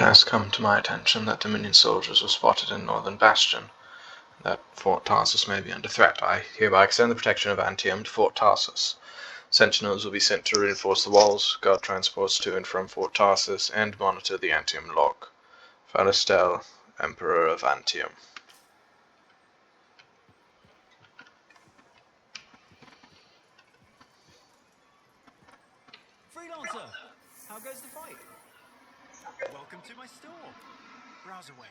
has come to my attention that Dominion soldiers were spotted in Northern Bastion, and that Fort Tarsus may be under threat. I hereby extend the protection of Anthem to Fort Tarsus. Sentinels will be sent to reinforce the walls, guard transports to and from Fort Tarsus, and monitor the Anthem log. Phalestel, Emperor of Anthem. Freelancer, how goes the fight? Welcome to my store. Browse away.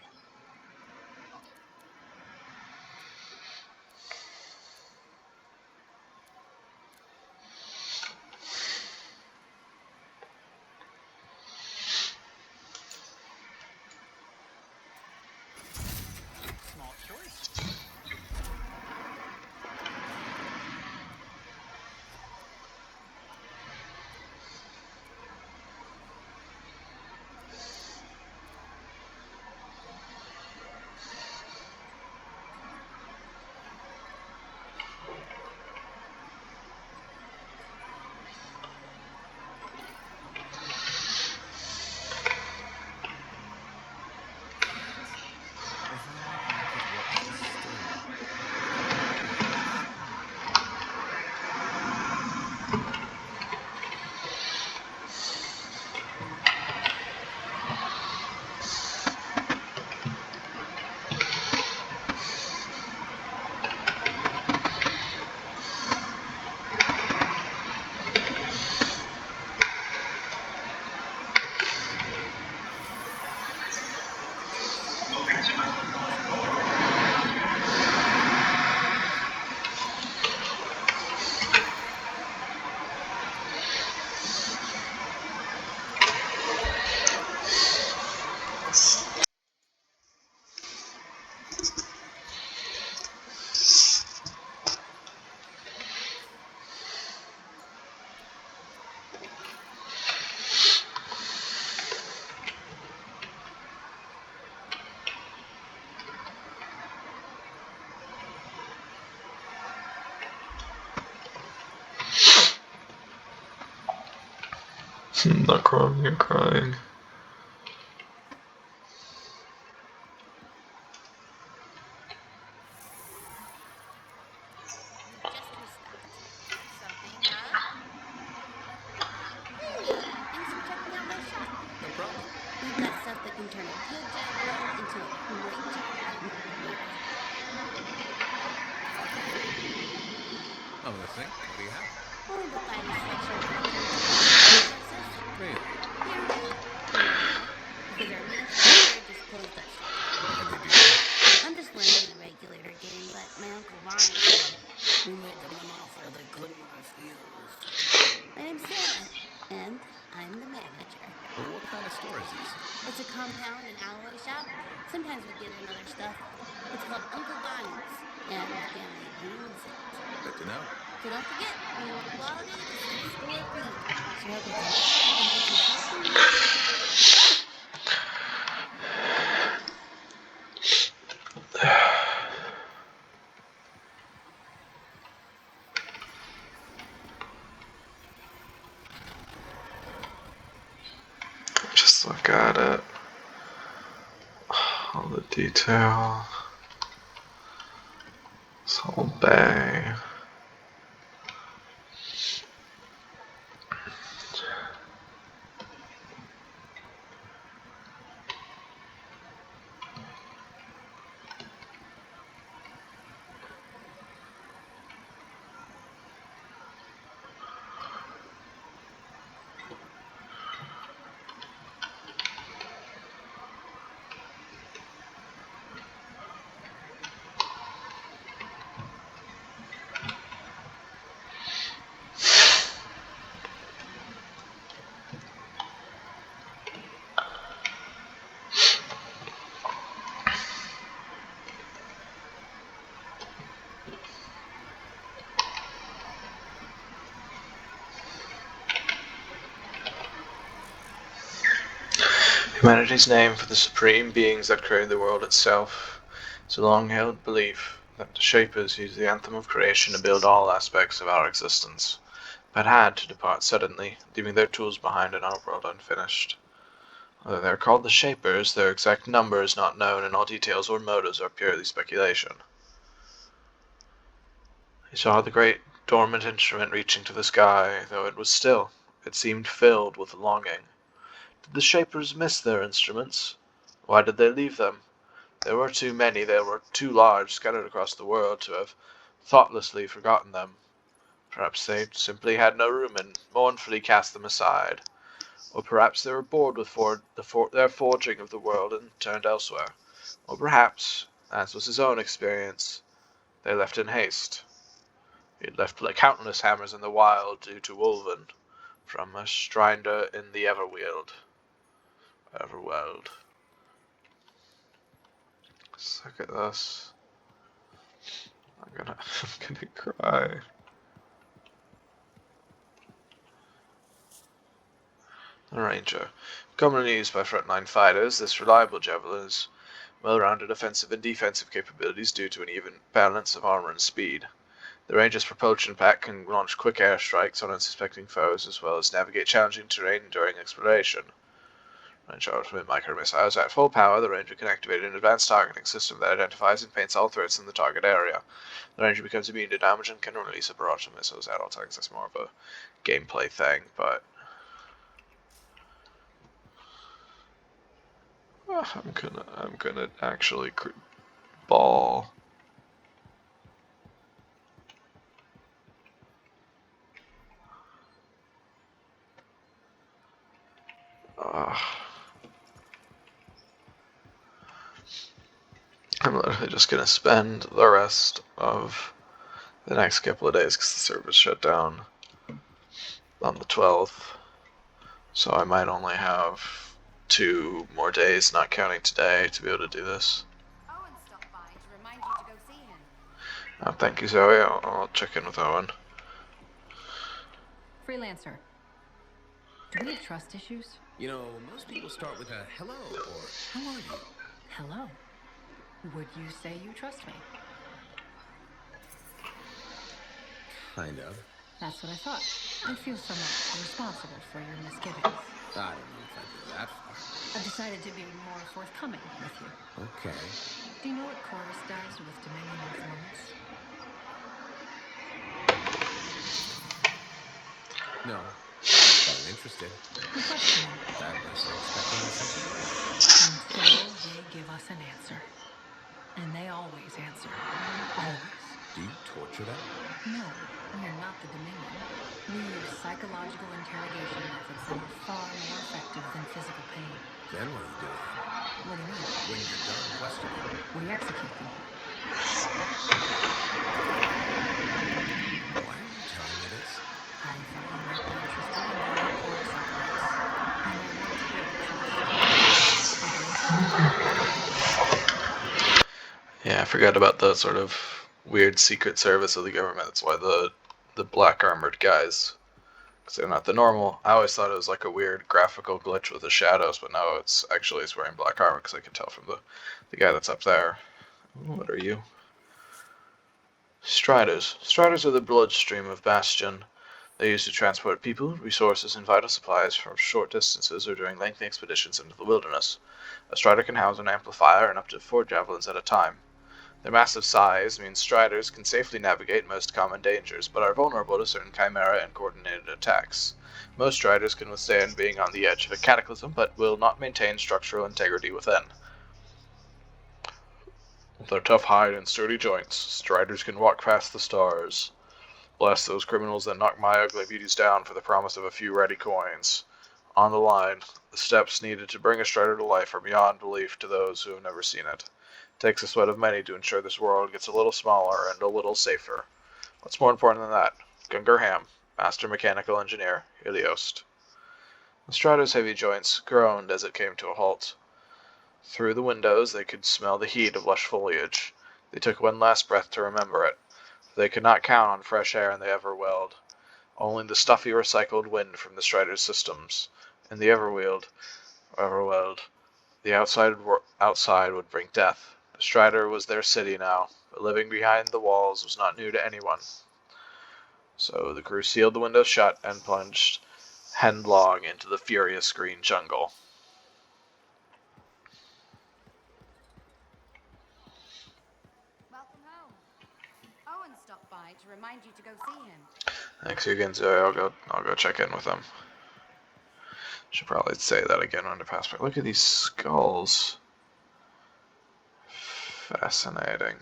Smart choice. Not crying, you're crying. I'm listening. What do you have? I'm just learning the regulator game, but my Uncle Ronnie said we made them an offer they couldn't refuse. My name's Sarah, and I'm the manager. Well, what kind of store is this? It's a compound and alloy shop. Sometimes we get in other stuff. It's called Uncle Bonnie's, and the family owns it. Good to know. So don't forget, when you want quality, this is the store for you. So help us out and get some shopping. Just look at it. All the detail. This whole bay. Humanity's name for the supreme beings that created the world itself is a long-held belief that the Shapers used the anthem of creation to build all aspects of our existence, but had to depart suddenly, leaving their tools behind in our world unfinished. Although they're called the Shapers, their exact number is not known, and all details or motives are purely speculation. He saw the great dormant instrument reaching to the sky, though it was still. It seemed filled with longing. Did the Shapers miss their instruments? Why did they leave them? There were too many, they were too large, scattered across the world, to have thoughtlessly forgotten them. Perhaps they simply had no room and mournfully cast them aside. Or perhaps they were bored with their forging of the world and turned elsewhere. Or perhaps, as was his own experience, they left in haste. He had left countless hammers in the wild due to Wolven, from a Strider in the Everworld. Look at this. I'm gonna cry. The Ranger. Commonly used by frontline fighters, this reliable javelin has well-rounded offensive and defensive capabilities due to an even balance of armor and speed. The Ranger's propulsion pack can launch quick airstrikes on unsuspecting foes, as well as navigate challenging terrain during exploration. Ranger ultimate micro missiles. At full power, the Ranger can activate an advanced targeting system that identifies and paints all threats in the target area. The Ranger becomes immune to damage and can release a barrage of missiles at all targets. That's more of a gameplay thing, but I'm gonna actually ball. I'm literally just gonna spend the rest of the next couple of days because the server's shut down on the 12th, so I might only have 2 more days, not counting today, to be able to do this. Owen stopped by to remind you to go see him. Oh, thank you, Zoe. I'll check in with Owen. Freelancer. Do we have trust issues? You know, most people start with a hello or how are you? Hello. Would you say you trust me? Kind of. That's what I thought. I feel somewhat responsible for your misgivings. I don't know if I'd go that far. I've decided to be more forthcoming with you. Okay. Do you know what Chorus does with Dominion informants? No. But I'm interested. I'm questioning That was expecting something until they give us an answer. And they always answer. Always. Do you torture them? No, we are not the Dominion. We use psychological interrogation methods that are far more effective than physical pain. Then what do you do? What do you mean? When you're done questioning, We execute them. why are you telling me this? I thought you might be interested in how Chorus operates. And I want to build trust. Yeah, I forgot about the sort of weird secret service of the government. That's why the black armored guys, because they're not the normal. I always thought it was like a weird graphical glitch with the shadows, but no, it's wearing black armor because I can tell from the guy that's up there. What are you? Striders. Striders are the bloodstream of Bastion. They're used to transport people, resources, and vital supplies from short distances or during lengthy expeditions into the wilderness. A strider can house an amplifier and up to 4 javelins at a time. Their massive size means striders can safely navigate most common dangers, but are vulnerable to certain chimera and coordinated attacks. Most striders can withstand being on the edge of a cataclysm, but will not maintain structural integrity within. With their tough hide and sturdy joints, striders can walk past the stars. Bless those criminals that knock my ugly beauties down for the promise of a few ready coins. On the line, the steps needed to bring a strider to life are beyond belief to those who have never seen it. It takes the sweat of many to ensure this world gets a little smaller and a little safer. What's more important than that? Gungar Ham, Master Mechanical Engineer, Iliost. The strider's heavy joints groaned as it came to a halt. Through the windows they could smell the heat of lush foliage. They took one last breath to remember it. They could not count on fresh air in the Everworld. Only the stuffy recycled wind from the strider's systems. In the Everworld, the outside would bring death. The Strider was their city now, but living behind the walls was not new to anyone. So the crew sealed the windows shut and plunged headlong into the furious green jungle. tonight to remind you to go see him. Thanks again, Zoe. I'll go check in with them. Should probably say that again under passport. Look at these skulls. Fascinating.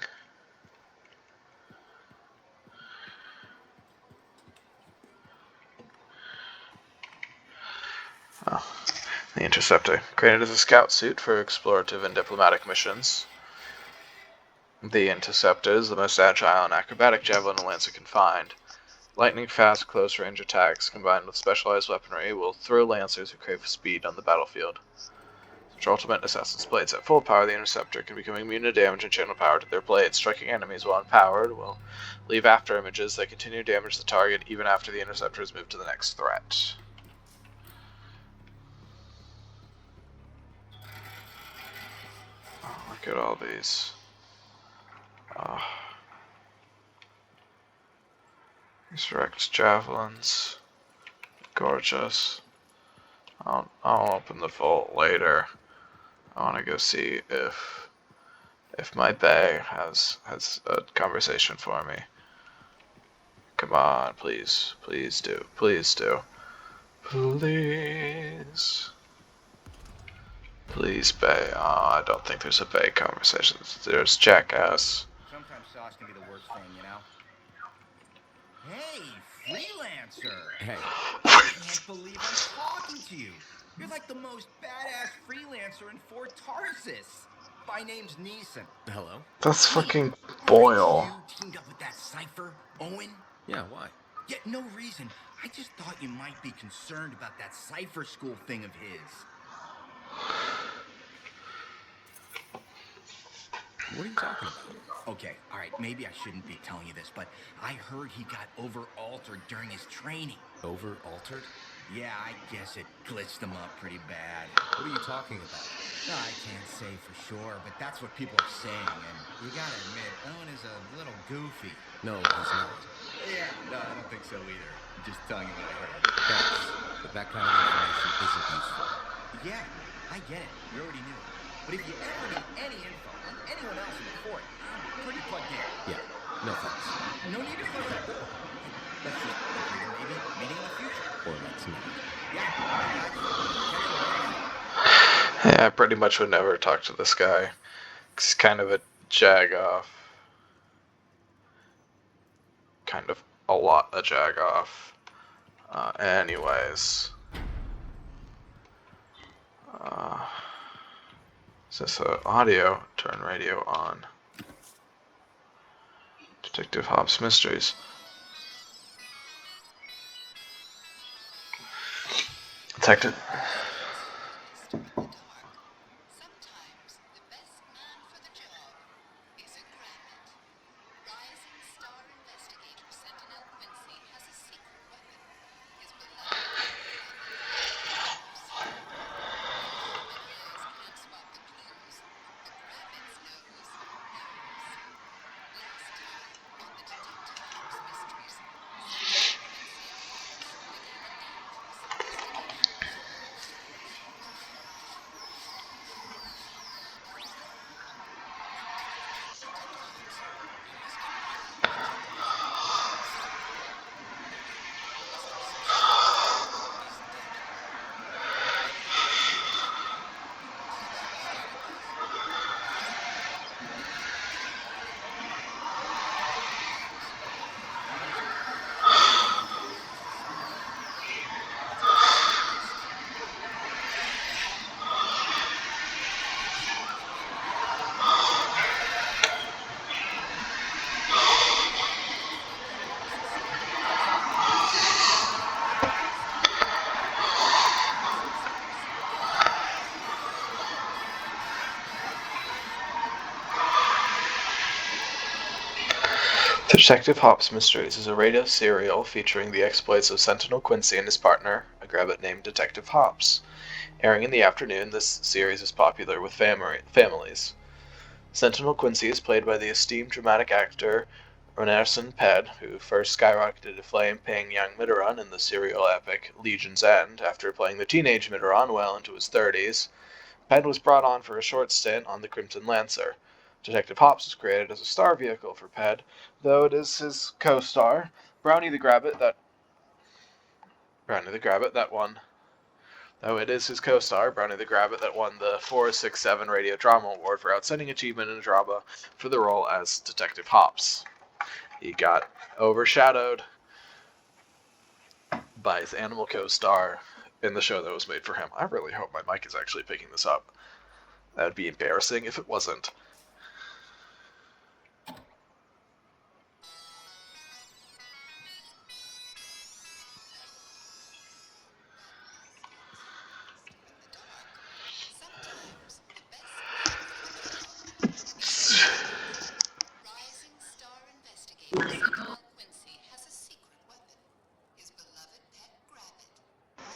Oh, the Interceptor. Created as a scout suit for explorative and diplomatic missions. The Interceptor is the most agile and acrobatic javelin a Lancer can find. Lightning-fast, close-range attacks combined with specialized weaponry will throw Lancers who crave speed on the battlefield. Such ultimate Assassin's Blades at full power, the Interceptor can become immune to damage and channel power to their blades. Striking enemies while empowered will leave after images that continue to damage the target even after the Interceptor has moved to the next threat. Oh, look at all these. These wrecked javelins. Gorgeous. I'll open the vault later. I want to go see if my bae has a conversation for me. Come on, please do, please do, please bae. Oh, I don't think there's a bae conversation. There's jackass. Sometimes sauce can be the worst thing, you know? Hey, freelancer! Hey, I can't believe I'm talking to you. You're like the most badass freelancer in Fort Tarsus. My name's Neeson. hello? That's Hey, fucking right, Boyle. you teamed up with that cipher, Owen? Yeah, why? Yeah, no reason. I just thought you might be concerned about that cipher school thing of his. What are you talking about? Okay, all right, maybe I shouldn't be telling you this, but I heard he got over-altered during his training. Over-altered? Yeah, I guess it glitched him up pretty bad. What are you talking about? No, I can't say for sure, but that's what people are saying, and you gotta admit, Owen is a little goofy. No, he's not. Yeah, no, I don't think so either. I'm just telling you what I heard. Thanks, but that kind of information isn't useful. Yeah, I get it. You already knew. But if you ever need any info on anyone else in the fort, I'm pretty plugged in. Yeah, no thanks. No need to close that door. Let's just agree to maybe meeting in the future. Or let's not. Yeah, I got you. Catch you later. Yeah, I pretty much would never talk to this guy. He's kind of a jag-off. Kind of a lot a jag-off. Anyways. Is this audio? Turn radio on. Detective Hobbs Mysteries. Detective. Sometimes the best man for the job is a grabbit. Rising star investigator Sentinel Quincy has a secret weapon. His beloved ears can't spot the clues. A grabbit's nose knows. Last time on the Detective Hobbs Mysteries, Sentinel Quincy and Hobbs begin a dangerous investigation. The Detective Hobbs Mysteries is a radio serial featuring the exploits of Sentinel Quincy and his partner, a grabbit named Detective Hobbs. Airing in the afternoon, this series is popular with families. Sentinel Quincy is played by the esteemed dramatic actor Renerson Ped, who first skyrocketed to fame playing young Mitteron in the serial epic Legion's End. After playing the teenage Mitteron well into his 30s, Ped was brought on for a short stint on the Crimson Lancer. Detective Hops was created as a star vehicle for Ped, though it is his co-star, Brownie the Grabbit, that won. Though it is his co-star, Brownie the Grabbit, that won the 467 Radio Drama Award for Outstanding Achievement in a Drama for the role as Detective Hops. He got overshadowed by his animal co-star in the show that was made for him. I really hope my mic is actually picking this up. That would be embarrassing if it wasn't. Sometimes the best Rising star investigator Sentinel Quincy has a secret weapon. His beloved pet rabbit,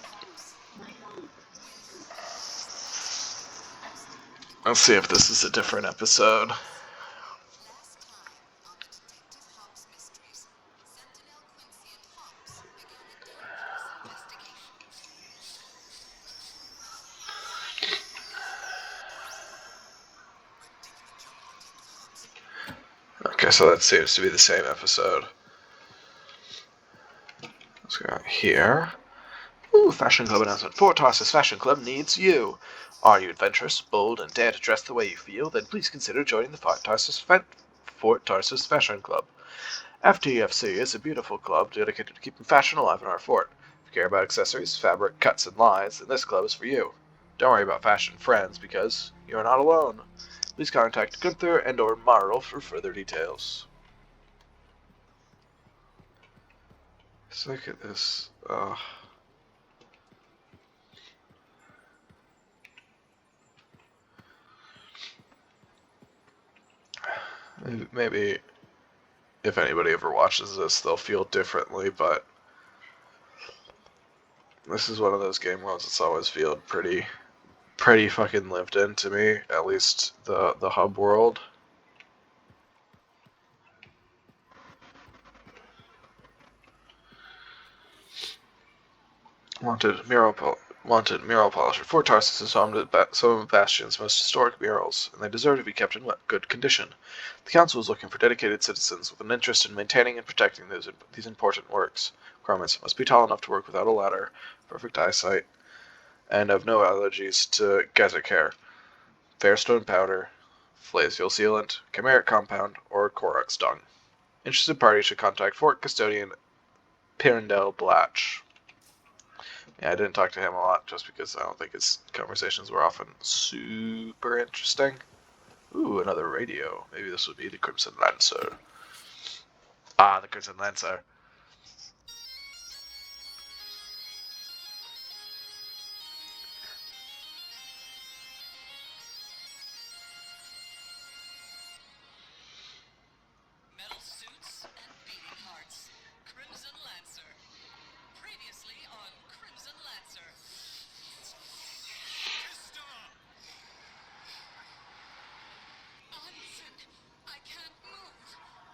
Hops. When who betrays the X-Files heroes? Let's see if this is a different episode. Last time on the Detective Hops mysteries, Sentinel Quincy and Hops began a dangerous investigation. Okay, so that seems to be the same episode. Let's go here. Ooh, Fashion Club announcement. Fort Tarsus Fashion Club needs you. Are you adventurous, bold, and dare to dress the way you feel? Then please consider joining the Fort Tarsus Fashion Club. FTFC is a beautiful club dedicated to keeping fashion alive in our fort. If you care about accessories, fabric, cuts, and lies, then this club is for you. Don't worry about fashion friends, because you are not alone. Please contact Gunther and or Marl for further details. Let's look at this. Maybe if anybody ever watches this, they'll feel differently, but this is one of those game worlds that's always felt pretty fucking lived in to me, at least the hub world. Wanted mural polisher. Fort Tarsus is home to some of Bastion's most historic murals, and they deserve to be kept in good condition. The Council is looking for dedicated citizens with an interest in maintaining and protecting these important works. Requirements must be tall enough to work without a ladder, perfect eyesight, and have no allergies to Gazicare, Fairstone powder, Flazyl sealant, chimeric compound, or Korax dung. Interested parties should contact Fort Custodian Pirindel Blatch. Yeah, I didn't talk to him a lot just because I don't think his conversations were often super interesting. Ooh, another radio. Maybe this would be the Crimson Lancer. Ah, the Crimson Lancer. Metal suits and beating hearts. Crimson Lancer. Previously on Crimson Lancer. Onsen, I can't move.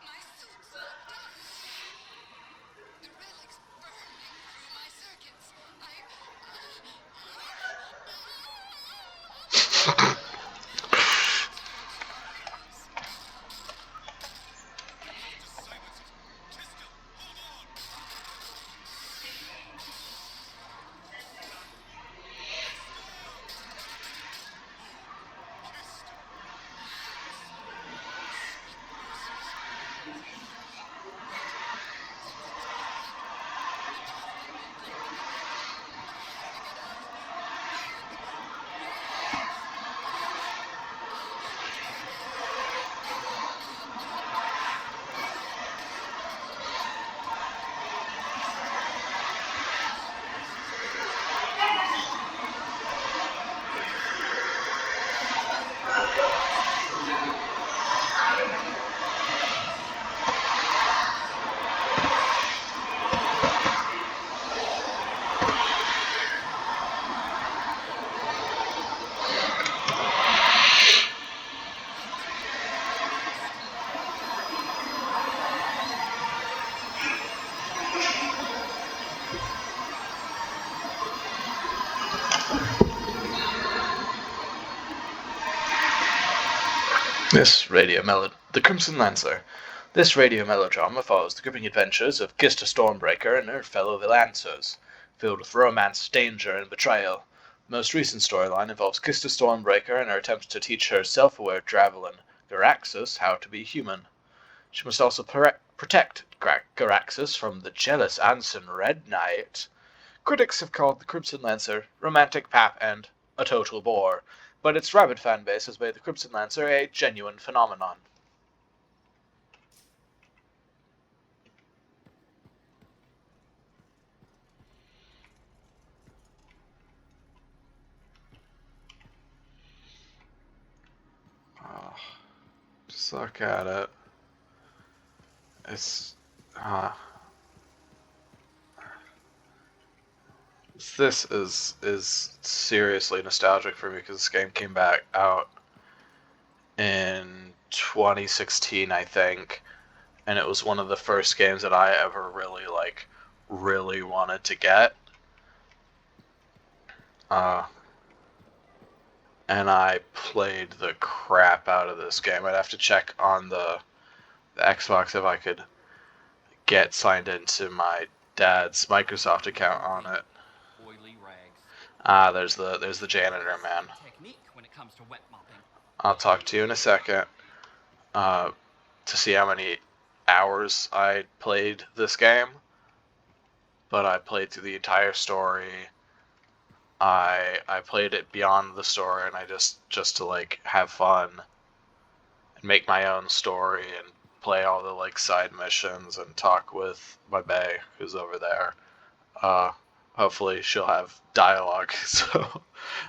My suit's locked up. The Crimson Lancer. This radio melodrama follows the gripping adventures of Kista Stormbreaker and her fellow Lancers, filled with romance, danger, and betrayal. The most recent storyline involves Kista Stormbreaker and her attempts to teach her self-aware Dravelin, Garaxus, how to be human. She must also protect Garaxus from the jealous Anson Red Knight. Critics have called the Crimson Lancer romantic pap and a total bore, but its rabid fanbase has made the Crimson Lancer a genuine phenomenon. Oh, just look at it. It's this is seriously nostalgic for me because this game came back out in 2016, I think, and it was one of the first games that I ever really wanted to get. And I played the crap out of this game. I'd have to check on the Xbox if I could get signed into my dad's Microsoft account on it. Oily rags. There's the janitor man. Technique when it comes to wet mopping. I'll talk to you in a second. To see how many hours I played this game, but I played through the entire story. I played it beyond the story, and I just to like have fun and make my own story and play all the like side missions and talk with my bae who's over there. Hopefully she'll have dialogue, so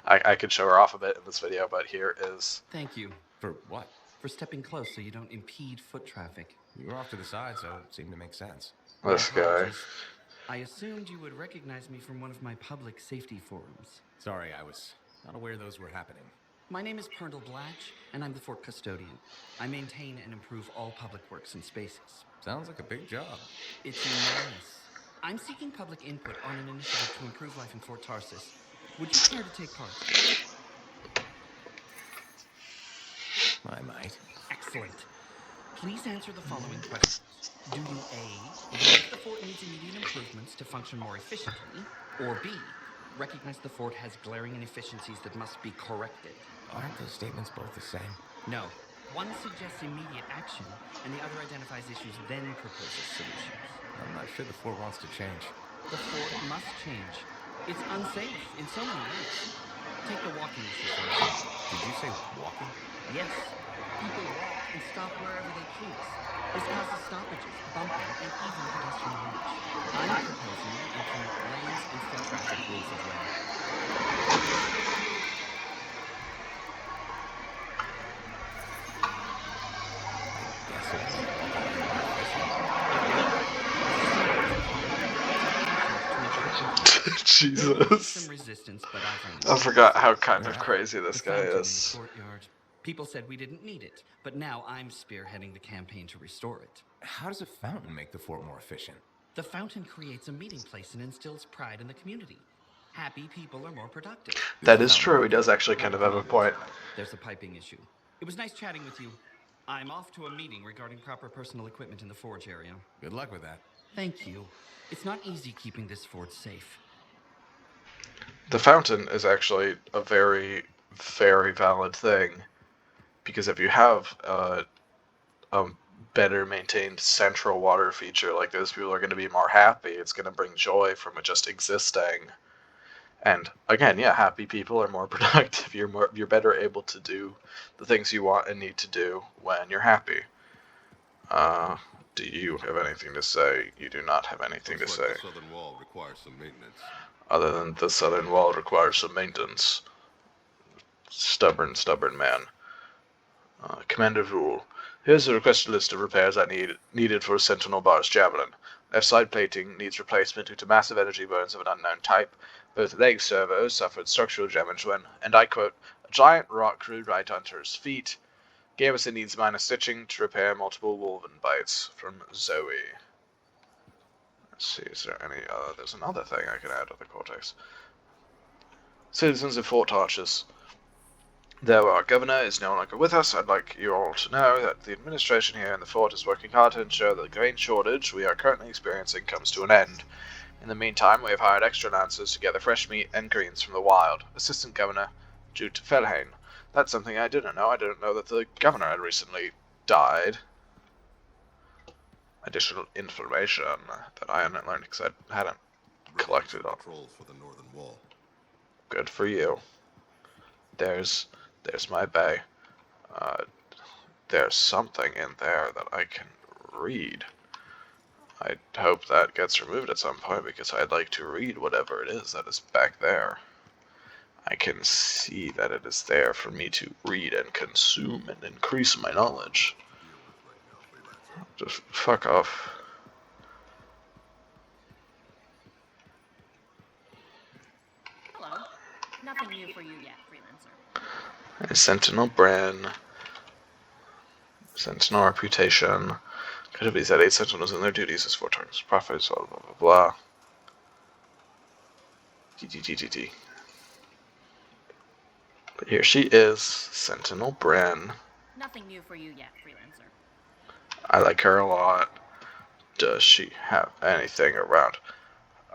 I can show her off a bit in this video. But here is. Thank you For what? for stepping close so you don't impede foot traffic. You were off to the side, so it seemed to make sense. This My guy. apologies. I assumed you would recognize me from one of my public safety forums. Sorry, I was not aware those were happening. My name is Pernal Blatch, and I'm the fort custodian. I maintain and improve all public works and spaces. Sounds like a big job. It's enormous. I'm seeking public input on an initiative to improve life in Fort Tarsus. Would you care to take part? I might. Excellent. Please answer the following questions. Do you A, believe the fort needs immediate improvements to function more efficiently? Or B, recognize the fort has glaring inefficiencies that must be corrected? Aren't those statements both the same? No. One suggests immediate action, and the other identifies issues, then proposes solutions. I'm not sure the fort wants to change. The fort must change. It's unsafe in so many ways. Take the walking issue, for example. Did you say walking? Yes, people walk and stop wherever they please. This causes stoppages, bumping, and even pedestrian damage. I'm proposing we implement lanes and foot traffic rules as well. Guess it will make walking more efficient. Jesus. Some resistance, but I forgot how kind of crazy this guy is. Courtyard. People said we didn't need it, but now I'm spearheading the campaign to restore it. How does a fountain make the fort more efficient? The fountain creates a meeting place and instills pride in the community. Happy people are more productive. That is true. He does actually kind of have a point. There's a piping issue. It was nice chatting with you. I'm off to a meeting regarding proper personal equipment in the forge area. Good luck with that. Thank you. It's not easy keeping this fort safe. The fountain is actually a very, very valid thing, because if you have a better maintained central water feature like this, people are going to be more happy. It's going to bring joy from it just existing. And again, yeah, happy people are more productive. You're better able to do the things you want and need to do when you're happy. Do you have anything to say? You do not have anything to say. The southern wall requires some maintenance. Other than the southern wall requires some maintenance. Stubborn man. Commander Rule. Here's a requested list of repairs I needed for Sentinel Bar's Javelin. Left side plating needs replacement due to massive energy burns of an unknown type. Both leg servos suffered structural damage when, and I quote, a giant rock crewed right onto his feet. Garrison needs minor stitching to repair multiple wolven bites. From Zoe. Let's see, is there any other? There's another thing I can add to the cortex. Citizens of Fort Tarsus. Though our governor is no longer with us, I'd like you all to know that the administration here in the fort is working hard to ensure that the grain shortage we are currently experiencing comes to an end. In the meantime, we have hired extra lancers to gather fresh meat and greens from the wild. Assistant Governor Jute Felhain. That's something I didn't know. I didn't know that the governor had recently died. Additional information that I hadn't learned because I hadn't collected all. Patrols for the northern wall. Good for you. There's my bay. There's something in there that I can read. I hope that gets removed at some point because I'd like to read whatever it is that is back there. I can see that it is there for me to read and consume and increase my knowledge. Just fuck off. Hello. Nothing new for you yet, freelancer. A Sentinel brand. Sentinel reputation. Could be that 8 sentinels in their duties as 4 targets. Profits, blah blah blah blah. GGGGG. But here she is, Sentinel Bren. Nothing new for you yet, freelancer. I like her a lot. Does she have anything around?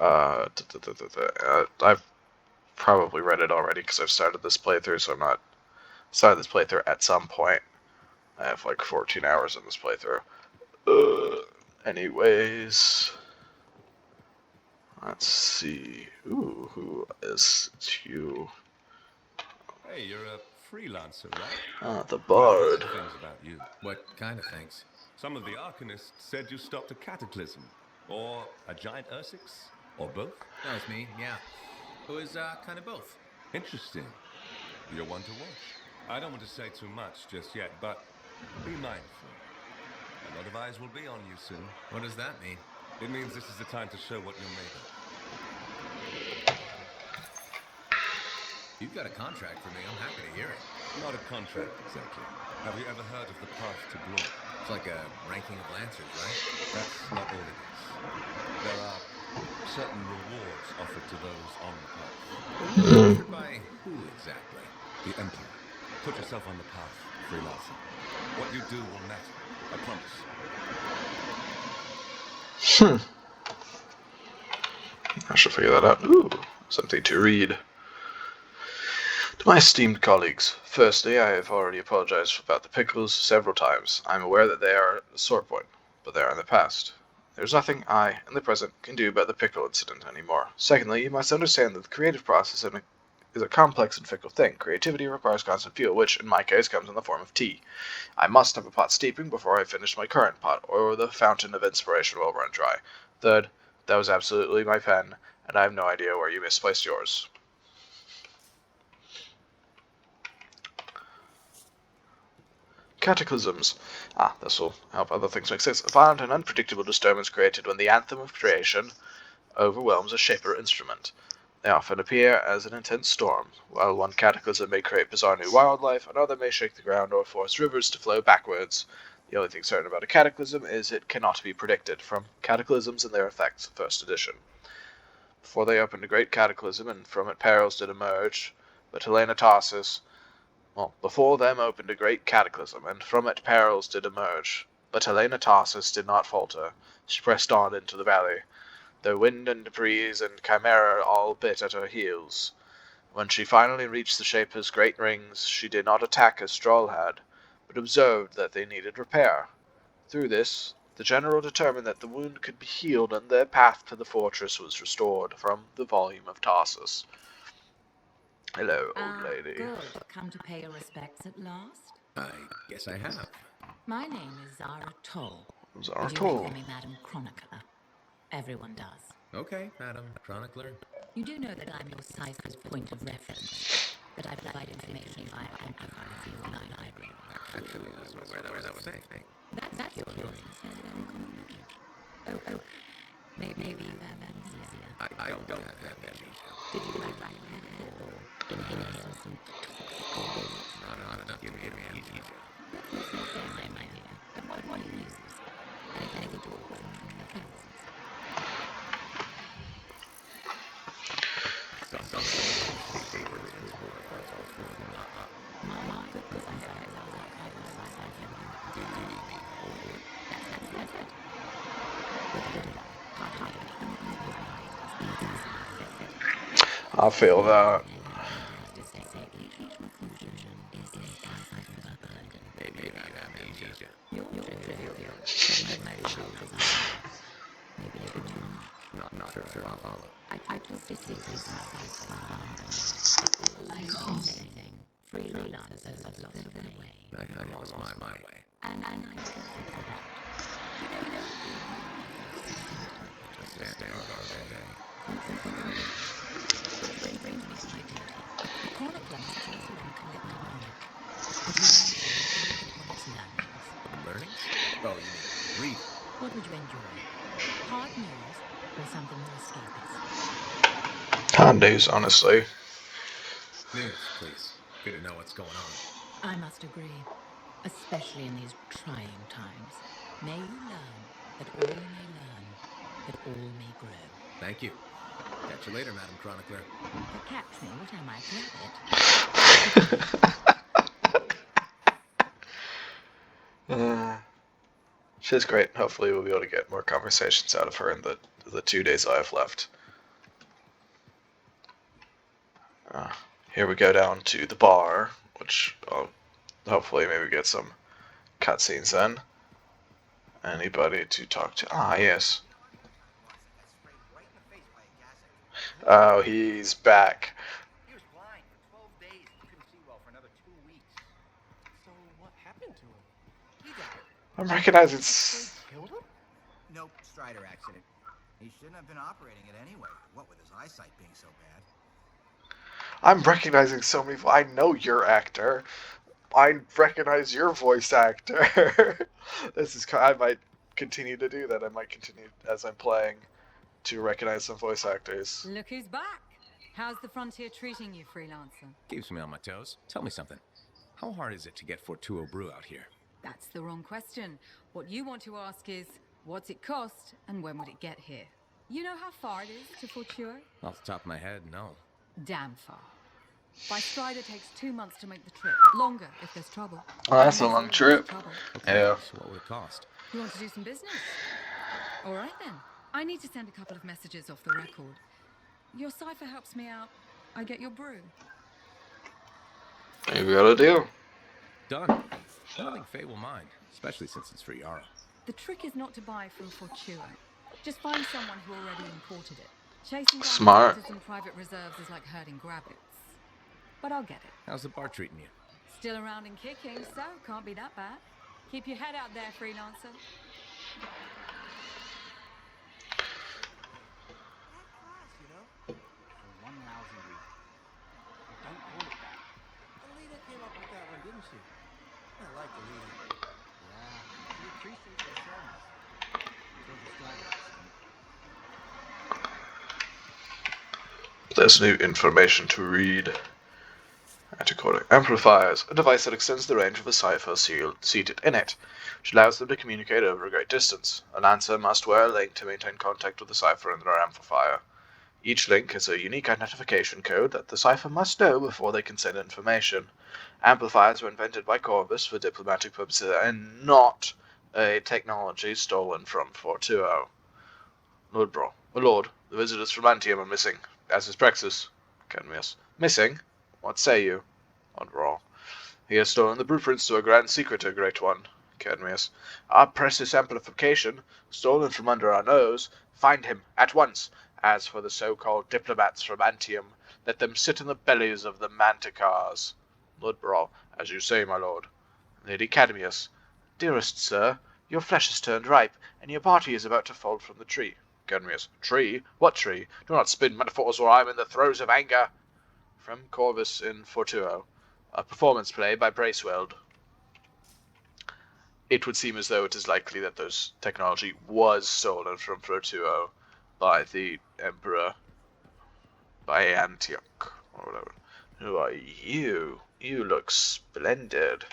I've probably read it already because I've started this playthrough, so I'm not started this playthrough at some point. I have like 14 hours in this playthrough. Anyways, let's see. Ooh, who is you? Hey, you're a freelancer, right? The bard. Things about you. What kind of things? Some of the Arcanists said you stopped a cataclysm, or a giant Ursix, or both. That was me, yeah. It was kind of both. Interesting. You're one to watch. I don't want to say too much just yet, but be mindful. A lot of eyes will be on you soon. What does that mean? It means this is the time to show what you're made of. You've got a contract for me. I'm happy to hear it. Not a contract, exactly. Have you ever heard of the path to glory? It's like a ranking of lancers, right? That's not all it is. There are certain rewards offered to those on the path. Offered by who exactly? The Emperor. Put yourself on the path, freelancer. What you do will matter. I promise. I should figure that out. Ooh, something to read. To my esteemed colleagues, firstly, I have already apologized about the pickles several times. I am aware that they are a sore point, but they are in the past. There is nothing I, in the present, can do about the pickle incident anymore. Secondly, you must understand that the creative process is a complex and fickle thing. Creativity requires constant fuel, which, in my case, comes in the form of tea. I must have a pot steeping before I finish my current pot, or the fountain of inspiration will run dry. Third, that was absolutely my pen, and I have no idea where you misplaced yours. Cataclysms. This will help other things make sense. A violent and unpredictable disturbance created when the anthem of creation overwhelms a shaper instrument. They often appear as an intense storm. While one cataclysm may create bizarre new wildlife, another may shake the ground or force rivers to flow backwards. The only thing certain about a cataclysm is it cannot be predicted. From Cataclysms and Their Effects, 1st edition. Before they opened a great cataclysm, and from it perils did emerge, but Helena Tarsus... before them opened a great cataclysm, and from it perils did emerge. But Helena Tarsus did not falter. She pressed on into the valley, though wind and breeze and chimera all bit at her heels. When she finally reached the Shaper's great rings, she did not attack as Stroll had, but observed that they needed repair. Through this, the general determined that the wound could be healed, and their path to the fortress was restored. From the volume of Tarsus. Hello, old lady. Good. Come to pay your respects at last? I guess I have. My name is Zara Toll. Zara You may Toll. call me Madam Chronicler. Everyone does. Okay, Madam Chronicler. You do know that I'm your cipher's point of reference, that I provide information via amplifier for your library. Actually, I was aware that was a thing. That's your choice. Oh, maybe you have amnesia. I don't have amnesia. Did you write or inhale some toxic Not enough to give me amnesia. I might hear. But what do you use this? I think it will work. My I feel that. Maybe not amnesia. Not sure I'll follow. I just think this freelancers have lost their way. I lost my way. And I don't think that. Just stand all day. Which brings me to my duty. The Chronicle must trace around collecting knowledge. But you look at its learnings. Learnings? Oh, you mean reading? What would you enjoy? Hard news or something more escapist? Hard news, honestly. News, please. Good to know what's going on. I must agree, especially in these trying times. May you learn that all may learn, that all may grow. Thank you. Catch you later, Madam Chronicler. Catch me, what am I, rabbit? She's great. Hopefully we'll be able to get more conversations out of her in the 2 days I have left. Here we go down to the bar, which I'll hopefully maybe get some cutscenes then. Anybody to talk to? Ah, yes. Oh, he's back. He was blind for 12 days and couldn't see well for another 2 weeks. So what happened to him? He died. I'm recognizing. They killed him? Nope, Strider accident. He shouldn't have been operating it anyway. What with his eyesight being so bad. I'm recognizing so many. I know your actor. I recognize your voice actor. This is. I might continue to do that. I might continue as I'm playing to recognize some voice actors. Look who's back. How's the frontier treating you, freelancer? Keeps me on my toes. Tell me something. How hard is it to get Fortuo brew out here? That's the wrong question. What you want to ask is, what's it cost and when would it get here? You know how far it is to Fortuo? Off the top of my head, no. Damn far. By Strider takes 2 months to make the trip. Longer if there's trouble. Oh, that's a And long there's always trip. trouble. Okay, Yeah. so what would it cost? You want to do some business? All right then. I need to send a couple of messages off the record. Your cipher helps me out. I get your brew. Maybe we got a deal. Done. I don't think Faye will mind, especially since it's for Yara. The trick is not to buy from Fortuo. Just find someone who already imported it. Chasing down Smart. importers and private reserves is like herding rabbits. But I'll get it. How's the bar treating you? Still around and kicking, so can't be that bad. Keep your head out there, freelancer. That class, you know? For one lousy week. Don't call it that. Alita came up with that one, didn't she? I like Alita. Yeah, she appreciates her songs. So the Strider accident. There's new information to read. Antiquarian amplifiers, a device that extends the range of a cipher seated in it, which allows them to communicate over a great distance. An answer must wear a link to maintain contact with the cipher and their amplifier. Each link is a unique identification code that the cipher must know before they can send information. Amplifiers were invented by Corvus for diplomatic purposes and not a technology stolen from Fortuo. Lord, the visitors from Anthem are missing, as is Prexus. Cadmius. Missing? What say you? Lord, he has stolen the blueprints to a grand secret, a great one. Cadmius. Our precious amplification, stolen from under our nose. Find him, at once. As for the so-called diplomats from Anthem, let them sit in the bellies of the manticars. Lord Brawl. As you say, my lord. Lady Cadmius. Dearest sir, your flesh has turned ripe, and your party is about to fall from the tree. Cadmius. Tree? What tree? Do not spin metaphors or I am in the throes of anger. From Corvus in Fortuo. A performance play by Braceweld. It would seem as though it is likely that those technology was stolen from Fortuo by the Emperor, by Antioch, or whatever. Who are you? You look splendid.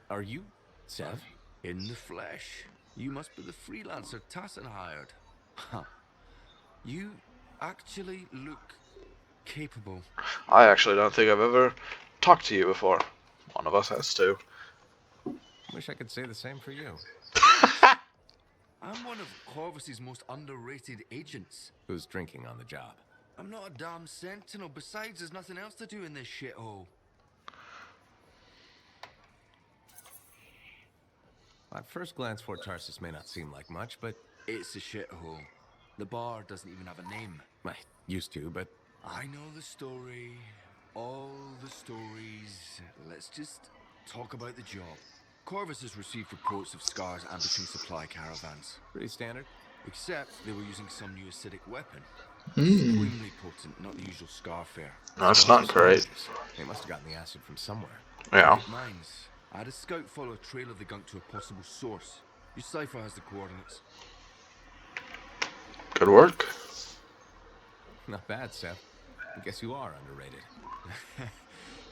Are you, Sev? In the flesh. You must be the freelancer Tassin hired. Huh. You actually look capable. I actually don't think I've ever talked to you before. One of us has to. Wish I could say the same for you. I'm one of Corvus's most underrated agents. Who's drinking on the job? I'm not a damn sentinel. Besides, there's nothing else to do in this shithole. At first glance, Fort Tarsus may not seem like much, but It's a shithole. The bar doesn't even have a name. I used to, but I know the story. All the stories. Let's just talk about the job. Corvus has received reports of scars ambushing supply caravans. pretty standard. Except they were using some new acidic weapon. Hmm. Extremely potent, not the usual scar fare. That's not Explosives great. dangerous. They must have gotten the acid from somewhere. Yeah. Great minds. I had a scout follow a trail of the gunk to a possible source. Your cipher has the coordinates. Good work. Not bad, Seth. I guess you are underrated.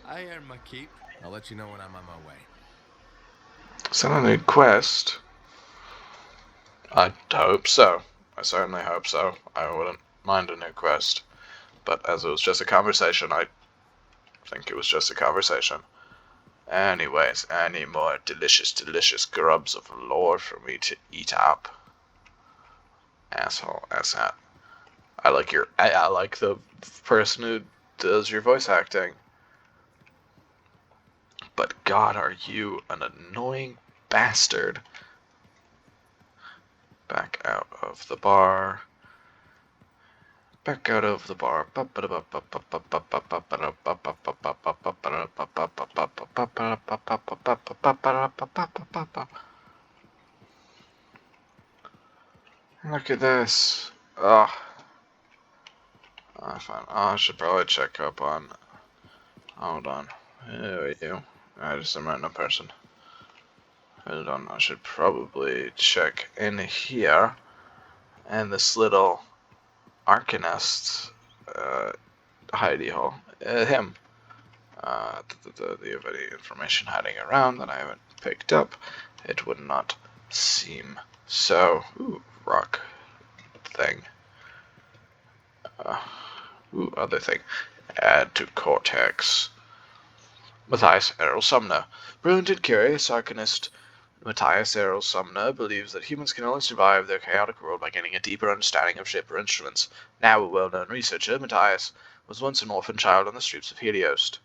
I earned my keep. I'll let you know when I'm on my way. Is that a new quest? I hope so. I certainly hope so. I wouldn't mind a new quest. But as it was just a conversation, I think it was just a conversation. Anyways, any more delicious, delicious grubs of lore for me to eat up? Asshole, asshat. I like the person who does your voice acting. But God, are you an annoying bastard. Back out of the bar. Back out of the bar. Look at this. Ugh. I should probably check up on. Hold on. Who are you? Just a random person. Hold on. I should probably check in here. And this little Arcanist hidey hole. Him. Do you have any information hiding around that I haven't picked up? It would not seem so. Ooh, rock thing. Other thing. Add to Cortex. Matthias Errol Sumner. Brilliant and curious Arcanist Matthias Errol Sumner believes that humans can only survive their chaotic world by gaining a deeper understanding of Shaper instruments. Now a well-known researcher, Matthias was once an orphan child on the streets of Heliost.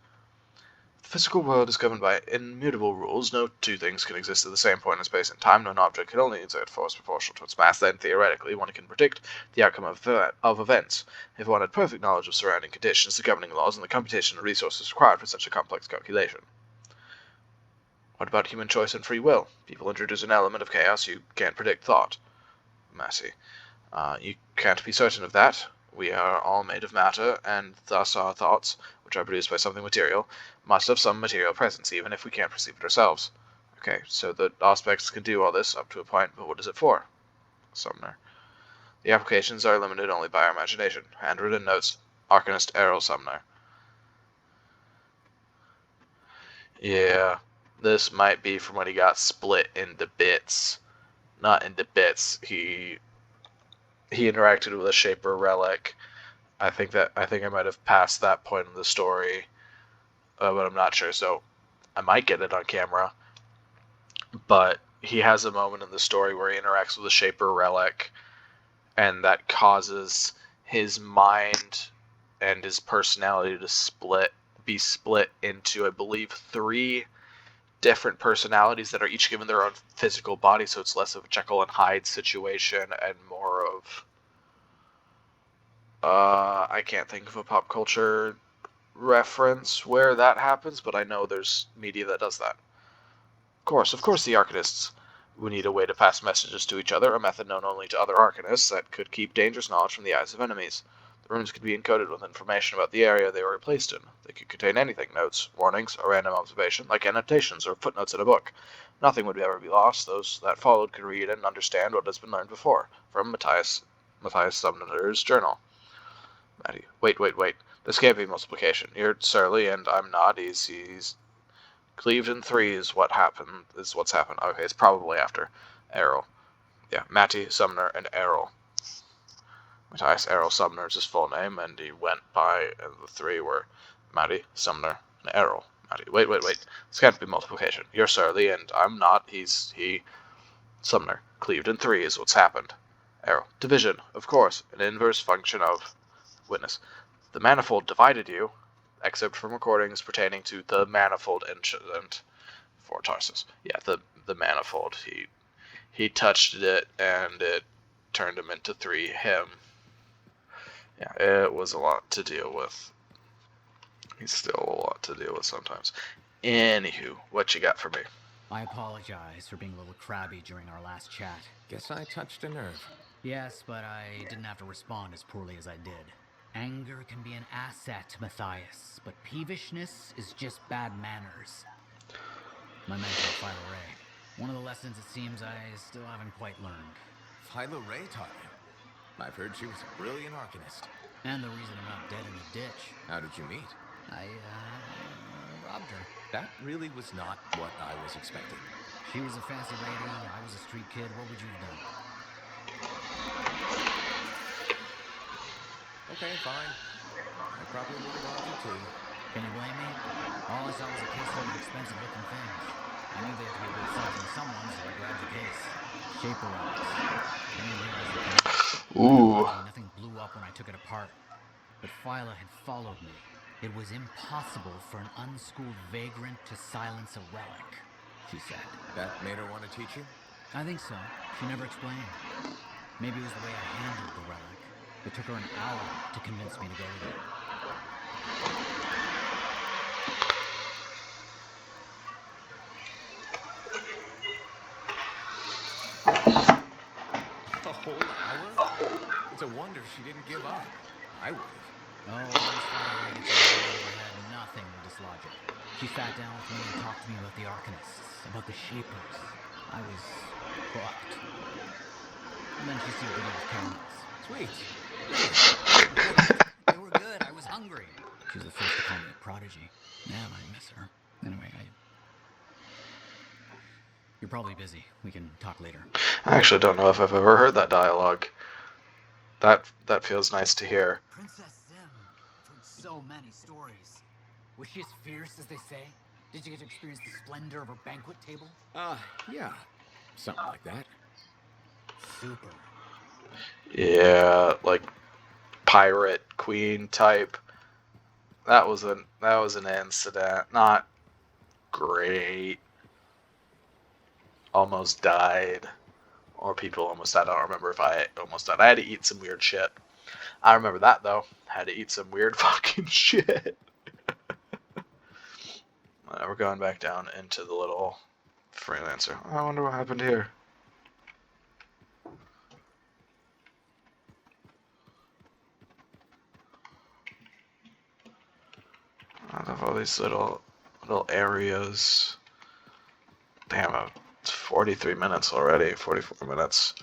The physical world is governed by immutable rules. No two things can exist at the same point in space and time. No object can only exert force proportional to its mass. Then, theoretically, one can predict the outcome of events. If one had perfect knowledge of surrounding conditions, the governing laws, and the computation of resources required for such a complex calculation. What about human choice and free will? People introduce an element of chaos. You can't predict thought. Massey. You can't be certain of that. We are all made of matter, and thus our thoughts, which are produced by something material, must have some material presence, even if we can't perceive it ourselves. Okay, so the aspects can do all this up to a point, but what is it for? Sumner. The applications are limited only by our imagination. Handwritten notes. Arcanist Errol Sumner. Yeah, this might be from when he got split into bits. Not into bits. He interacted with a Shaper relic. I think I might have passed that point in the story, but I'm not sure. So I might get it on camera. But he has a moment in the story where he interacts with a Shaper relic, and that causes his mind and his personality to be split into, I believe, 3 different personalities that are each given their own physical body, so it's less of a Jekyll and Hyde situation and more of I can't think of a pop culture reference where that happens, but I know there's media that does that. Of course the Arcanists would need a way to pass messages to each other, a method known only to other Arcanists that could keep dangerous knowledge from the eyes of enemies. The runes could be encoded with information about the area they were placed in. They could contain anything, notes, warnings, a random observation, like annotations or footnotes in a book. Nothing would ever be lost. Those that followed could read and understand what has been learned before, from Matthias Sumner's journal. Maddie, wait. This can't be multiplication. You're surly, and I'm not. He's cleaved in 3 is what's happened. Okay, it's probably after Errol. Yeah, Matty, Sumner, and Errol. Matthias Errol Sumner is his full name, and he went by, and the 3 were Matty, Sumner, and Errol. Matty, wait. This can't be multiplication. You're surly, and I'm not. He. Sumner, cleaved in 3 is what's happened. Errol, division, of course, an inverse function of witness. The manifold divided you, except from recordings pertaining to the manifold incident for Tarsus. Yeah, the manifold. He touched it and it turned him into him. Yeah, it was a lot to deal with. He's still a lot to deal with sometimes. Anywho, what you got for me? I apologize for being a little crabby during our last chat. Guess I touched a nerve. Yes, but I didn't have to respond as poorly as I did. Anger can be an asset, Matthias, but peevishness is just bad manners. My mentor, Philo Ray. One of the lessons it seems I still haven't quite learned. Philo Ray taught you. I've heard she was a brilliant arcanist. And the reason I'm not dead in a ditch. How did you meet? I, robbed her. That really was not what I was expecting. She was a fancy lady, I was a street kid. What would you have done? Okay, fine. I probably would have robbed you too. Can you blame me? All I saw was a case full of expensive looking things. I knew they had to be worth something to someone, so I grabbed the case. Shaper relics. Then I realized that Ooh. nothing blew up when I took it apart. But Phyla had followed me. It was impossible for an unschooled vagrant to silence a relic, she said. That made her want to teach you? I think so. She never explained. Maybe it was the way I handled the relic. It took her an hour to convince me to go with it. A whole hour? It's a wonder she didn't give up. I would have. Oh, once Phyla gets away, I had nothing to dislodge it. She sat down with me and talked to me about the Arcanists, about the Shapers. I was hooked. And then she sealed it with caramels. Sweet. They were good. I was hungry. She was the first to call me a prodigy. Man, I miss her. Anyway, You're probably busy. We can talk later. I actually don't know if I've ever heard that dialogue. That feels nice to hear. Princess Sim told so many stories. Was she as fierce as they say? Did you get to experience the splendor of her banquet table? Yeah. Something like that. Super. Yeah, like pirate queen type. That was an incident. Not great. Almost died. Or people almost died. I don't remember if I almost died. I had to eat some weird shit. I remember that though. I had to eat some weird fucking shit. We're going back down into the little freelancer. I wonder what happened here. I love all these little areas. Damn, it's 43 minutes already. 44 minutes.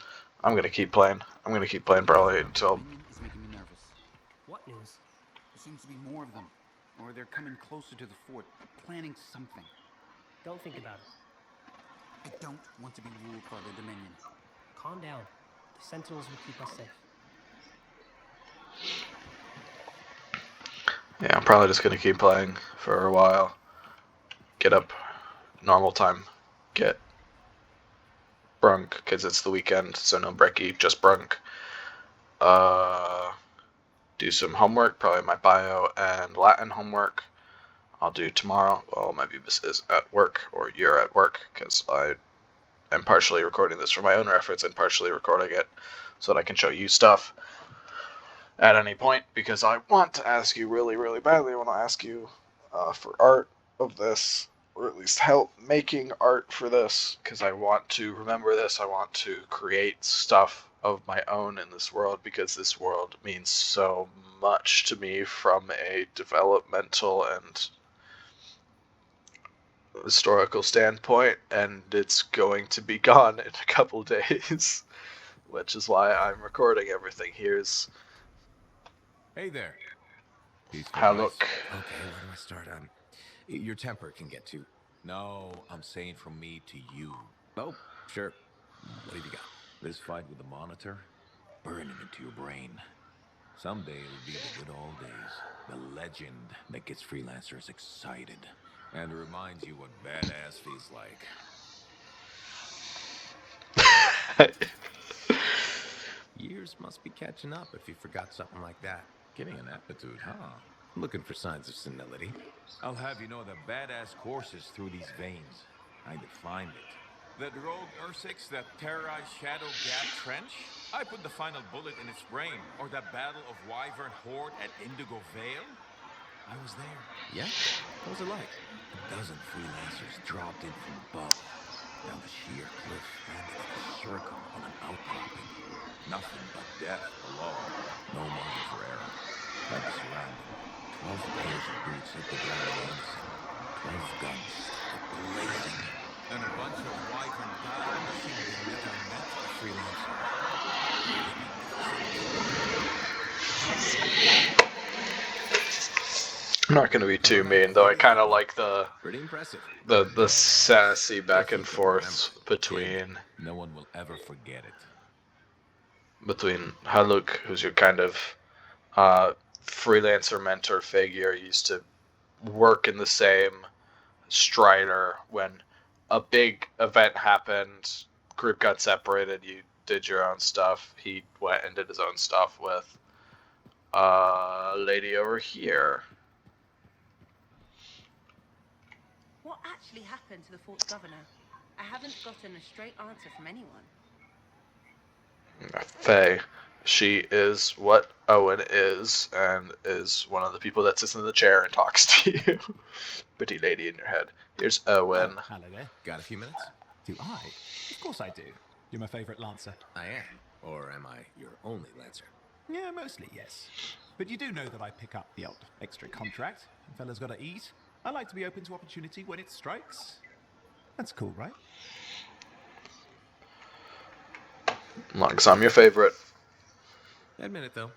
I'm gonna keep playing. Probably until. Is making me nervous. What news? There seems to be more of them, or they're coming closer to the fort, planning something. Don't think about it. I don't want to be ruled by the Dominion. Calm down. The Sentinels will keep us safe. Yeah, I'm probably just gonna keep playing for a while. Get up normal time. Get Brunk, because it's the weekend, so no brekkie, just Brunk. Do some homework, probably my bio and Latin homework. I'll do tomorrow. Well, maybe this is at work, or you're at work, because I am partially recording this for my own reference and partially recording it so that I can show you stuff at any point, because I want to ask you really, really badly. I want to ask you for art of this, or at least help making art for this, because I want to remember this. I want to create stuff of my own in this world, because this world means so much to me from a developmental and historical standpoint, and it's going to be gone in a couple days, which is why I'm recording everything. Here's Hey there. how look. Okay, where do I start? Your temper can get to. No, I'm saying from me to you. Oh, sure. What have you got? This fight with the Monitor? Burn him into your brain. Someday it'll be the good old days. The legend that gets freelancers excited. And reminds you what badass feels like. Years must be catching up if you forgot something like that. Getting an aptitude, huh? Looking for signs of senility. I'll have you know the badass courses through these veins. I defined it. That rogue Ursix that terrorized Shadow Gap Trench? I put the final bullet in its brain. Or that battle of Wyvern Horde at Indigo Vale? I was there. Yeah? What was it like? A dozen freelancers dropped in from above. Down the sheer cliff, landing in a circle on an outcropping. Nothing but death below. No margin for error. Had to surround them. 12 pairs of boots hit the ground innocent. 12 guns started blazing. And a bunch of wyvern guys wishing they never met a freelancer. I'm not going to be too mean, though. I kind of like Pretty impressive. the sassy back and forth between No one will ever forget it. Haluk, who's your kind of freelancer mentor figure, used to work in the same Strider. When a big event happened, group got separated, you did your own stuff. He went and did his own stuff with lady over here. What actually happened to the fort's governor? I haven't gotten a straight answer from anyone. Faye. She is what Owen is, and is one of the people that sits in the chair and talks to you. Pretty lady in your head. Here's Owen. Oh, hello there. Got a few minutes? Do I? Of course I do. You're my favourite Lancer. I am. Or am I your only Lancer? Yeah, mostly, yes. But you do know that I pick up the odd extra contract. Fella's gotta eat. I like to be open to opportunity when it strikes. That's cool, right? As long as I'm your favorite. Admit it, though.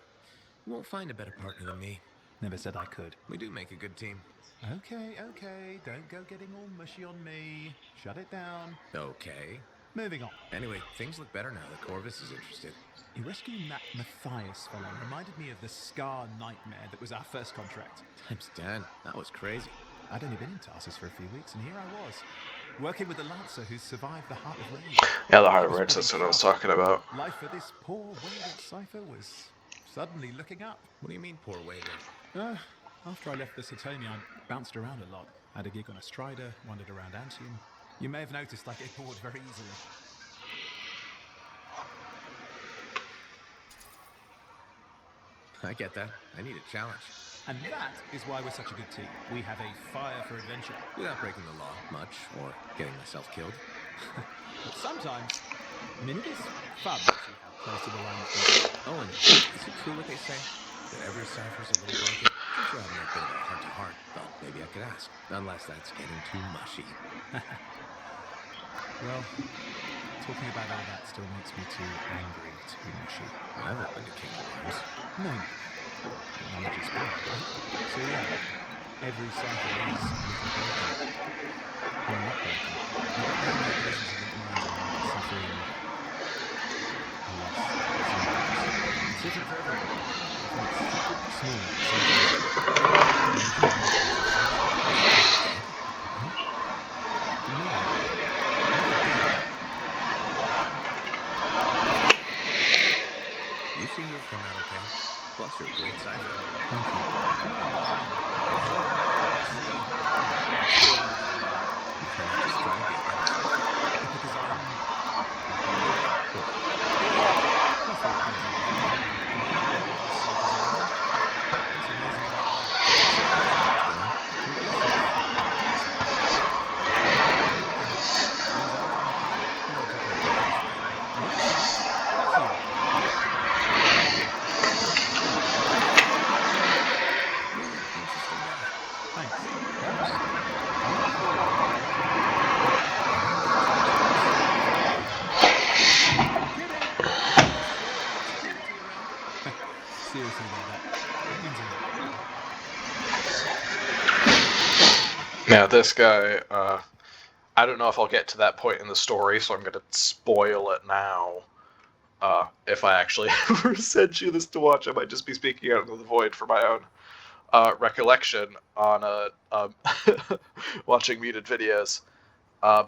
You won't find a better partner than me. Never said I could. We do make a good team. Okay. Don't go getting all mushy on me. Shut it down. Okay. Moving on. Anyway, things look better now that Corvus is interested. You rescuing that Matthias fellow reminded me of the Scar nightmare that was our first contract. Times 10. That was crazy. I'd only been in Tarsus for a few weeks, and here I was, working with the Lancer who's survived the Heart of Rage. Yeah, the Heart of Rage, that's what I was talking about. Life for this poor wayward cipher was suddenly looking up. What do you mean, poor wayward? After I left the Satoni, I bounced around a lot. Had a gig on a Strider, wandered around Anthem. You may have noticed I get bored very easily. I get that. I need a challenge. And that is why we're such a good team. We have a fire for adventure. Without breaking the law much, or getting myself killed. But sometimes, I mean, it is fun to see how close to the line it is. Oh, and is it true what they say? That every cipher's a little broken? Since we're having a bit of a heart-to-heart, thought maybe I could ask. Unless that's getting too mushy. Well, talking about all that still makes me too angry to be mushy. I've opened a can of worms. No. Knowledge is power, right? So yeah, every cipher is a little broken. Or not broken. You don't have any places in the mind about suffering a loss. It's different for everyone. It's small, You seem to have come out okay. Plus, you're a great cipher. Thank you. You cannot describe it. Because seriously about that. It means a lot. Now, this guy, I don't know if I'll get to that point in the story, so I'm going to spoil it now. If I actually ever send you this to watch, I might just be speaking out into the void for my own recollection on watching muted videos.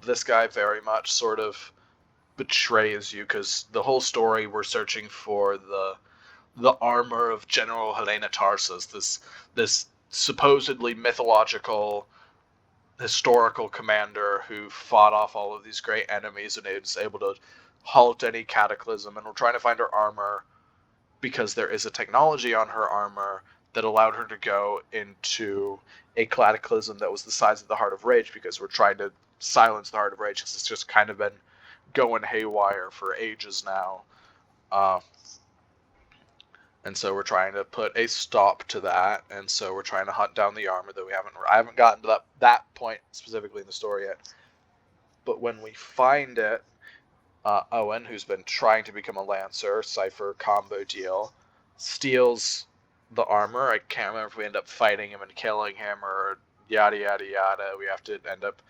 This guy very much sort of betrays you, because the whole story we're searching for the the armor of General Helena Tarsus, this supposedly mythological, historical commander who fought off all of these great enemies and is able to halt any cataclysm. And we're trying to find her armor because there is a technology on her armor that allowed her to go into a cataclysm that was the size of the Heart of Rage, because we're trying to silence the Heart of Rage because it's just kind of been going haywire for ages now. And so we're trying to put a stop to that, and so we're trying to hunt down the armor that I haven't gotten to that point specifically in the story yet. But when we find it, Owen, who's been trying to become a Lancer, Cypher combo deal, steals the armor. I can't remember if we end up fighting him and killing him or yada yada yada. We have to end up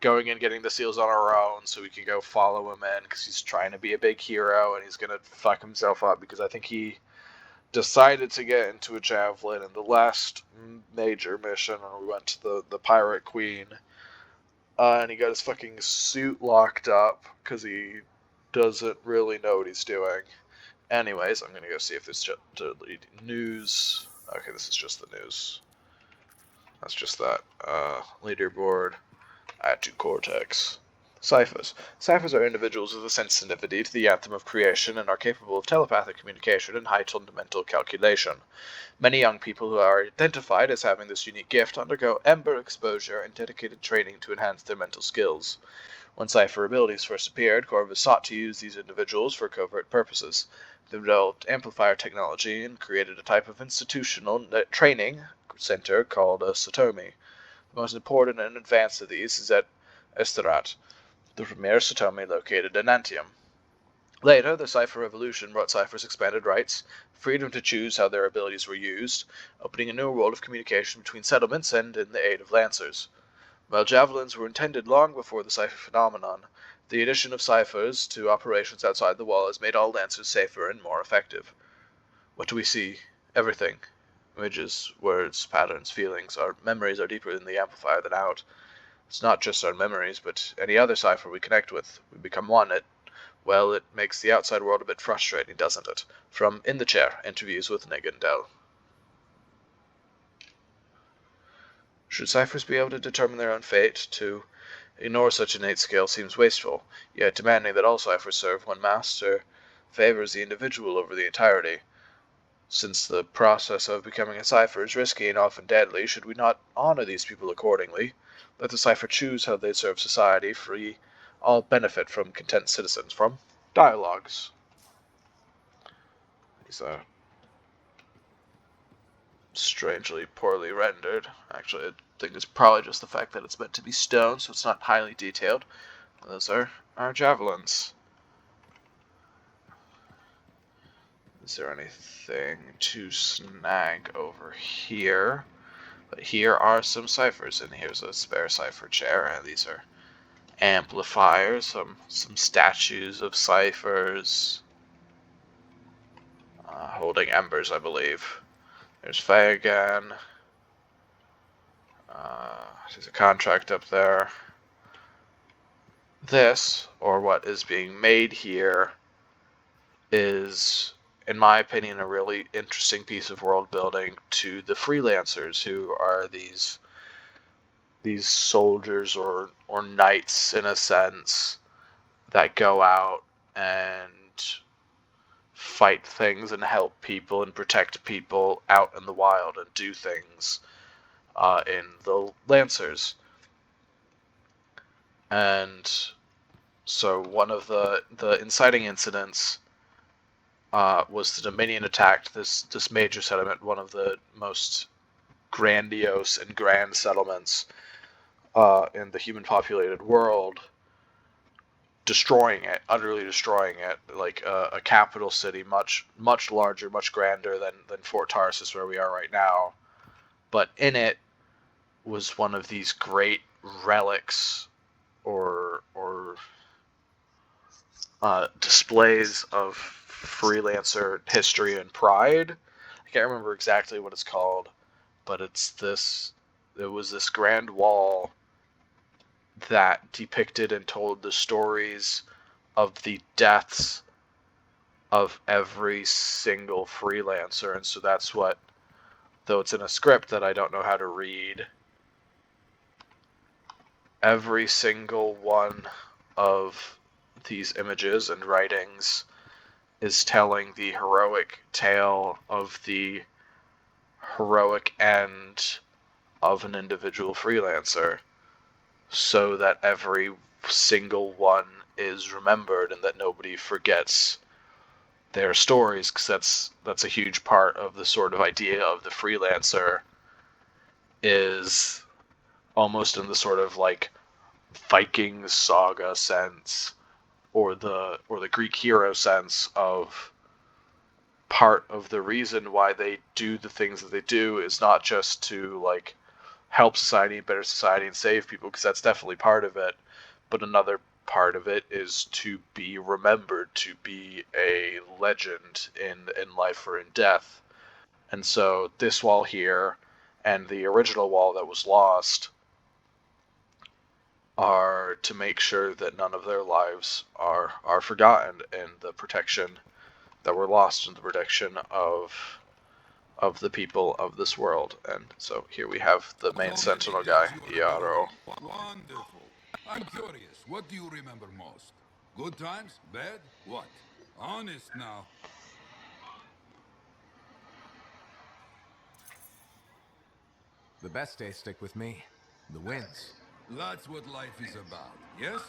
going and getting the seals on our own so we can go follow him in, because he's trying to be a big hero and he's going to fuck himself up, because I think he decided to get into a javelin in the last major mission when we went to the Pirate Queen. And he got his fucking suit locked up because he doesn't really know what he's doing. Anyways, I'm going to go see if there's just news. Okay, this is just the news. That's just that. Leaderboard. Add to Cortex. Ciphers. Ciphers are individuals with a sensitivity to the anthem of creation and are capable of telepathic communication and heightened mental calculation. Many young people who are identified as having this unique gift undergo Ember exposure and dedicated training to enhance their mental skills. When cipher abilities first appeared, Corvus sought to use these individuals for covert purposes. They developed amplifier technology and created a type of institutional training center called a Satomi. The most important and advanced of these is at Esterat, the premier Satomi located in Anthem. Later, the Cipher Revolution brought Ciphers expanded rights, freedom to choose how their abilities were used, opening a new world of communication between settlements and in the aid of Lancers. While javelins were intended long before the Cipher phenomenon, the addition of ciphers to operations outside the wall has made all Lancers safer and more effective. What do we see? Everything. Images, words, patterns, feelings. Our memories are deeper in the amplifier than out. It's not just our memories, but any other cipher we connect with. We become one. It makes the outside world a bit frustrating, doesn't it? From In the Chair, interviews with Nig and Dell. Should ciphers be able to determine their own fate? To ignore such innate skill seems wasteful, yet demanding that all ciphers serve one master favors the individual over the entirety. Since the process of becoming a cipher is risky and often deadly, should we not honor these people accordingly? Let the cipher choose how they serve society, free all benefit from content citizens. From Dialogues. These are strangely poorly rendered. Actually, I think it's probably just the fact that it's meant to be stone, so it's not highly detailed. Those are our javelins. Is there anything to snag over here? But here are some ciphers, and here's a spare cipher chair, and these are amplifiers, some statues of ciphers, holding embers, I believe. There's Faye again. There's a contract up there. This, or what is being made here, is, in my opinion, a really interesting piece of world building to the freelancers, who are these soldiers or knights, in a sense, that go out and fight things and help people and protect people out in the wild and do things in the Lancers. And so one of the inciting incidents was the Dominion attacked this major settlement, one of the most grandiose and grand settlements in the human-populated world, destroying it, utterly destroying it, like a capital city, much larger, much grander than Fort Tarsus, where we are right now. But in it was one of these great relics or displays of freelancer history and pride. I can't remember exactly what it's called, but it was this grand wall that depicted and told the stories of the deaths of every single freelancer, and so that's what, though it's in a script that I don't know how to read, every single one of these images and writings is telling the heroic tale of the heroic end of an individual freelancer, so that every single one is remembered and that nobody forgets their stories, because that's a huge part of the sort of idea of the freelancer, is almost in the sort of like Viking saga sense, or the Greek hero sense of part of the reason why they do the things that they do is not just to like help society, better society, and save people, because that's definitely part of it, but another part of it is to be remembered, to be a legend in life or in death. And so this wall here and the original wall that was lost are to make sure that none of their lives are forgotten in the protection that were lost in the protection of the people of this world. And so here we have the main sentinel guy, Yaro. Wonderful. I'm curious, what do you remember most? Good times? Bad? What? Honest now. The best days stick with me. The wins. That's what life is about, yes?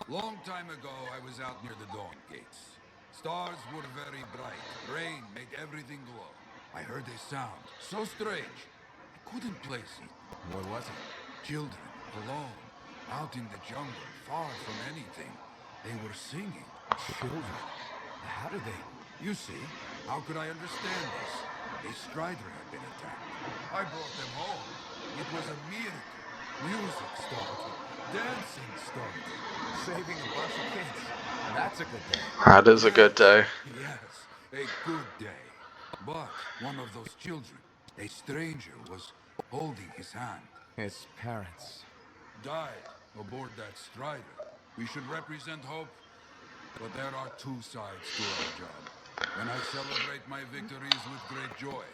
Long time ago, I was out near the Dawn Gates. Stars were very bright. Rain made everything glow. I heard a sound, so strange. I couldn't place it. What was it? Children, alone, out in the jungle, far from anything. They were singing. Children? How did they? You see, how could I understand this? A strider had been attacked. I brought them home. It was a miracle. Music started. Dancing started. Saving a bunch of kids. That's a good day. That is a good day. Yes, a good day. But one of those children, a stranger, was holding his hand. His parents died aboard that strider. We should represent hope, but there are two sides to our job. When I celebrate my victories with great joy,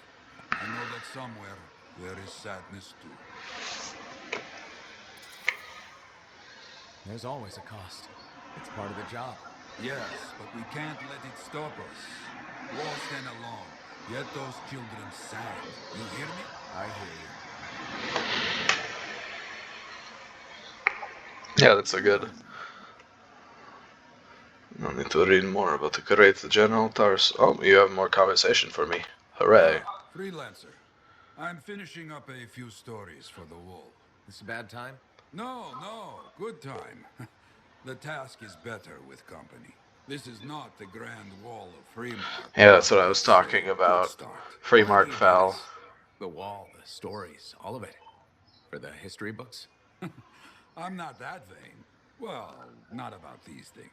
I know that somewhere there is sadness too. There's always a cost. It's part of the job. Yes, but we can't let it stop us. Lost and alone, yet those children sang. You hear me? I hear you. Yeah, that's a good. I need to read more about the great General Tars. Oh, you have more conversation for me. Hooray. Freelancer. I'm finishing up a few stories for the wall. It's a bad time? No, good time. The task is better with company. This is not the Grand Wall of Freemark. Yeah, that's what I was talking about. Freemark fell. The wall, the stories, all of it. For the history books? I'm not that vain. Well, not about these things.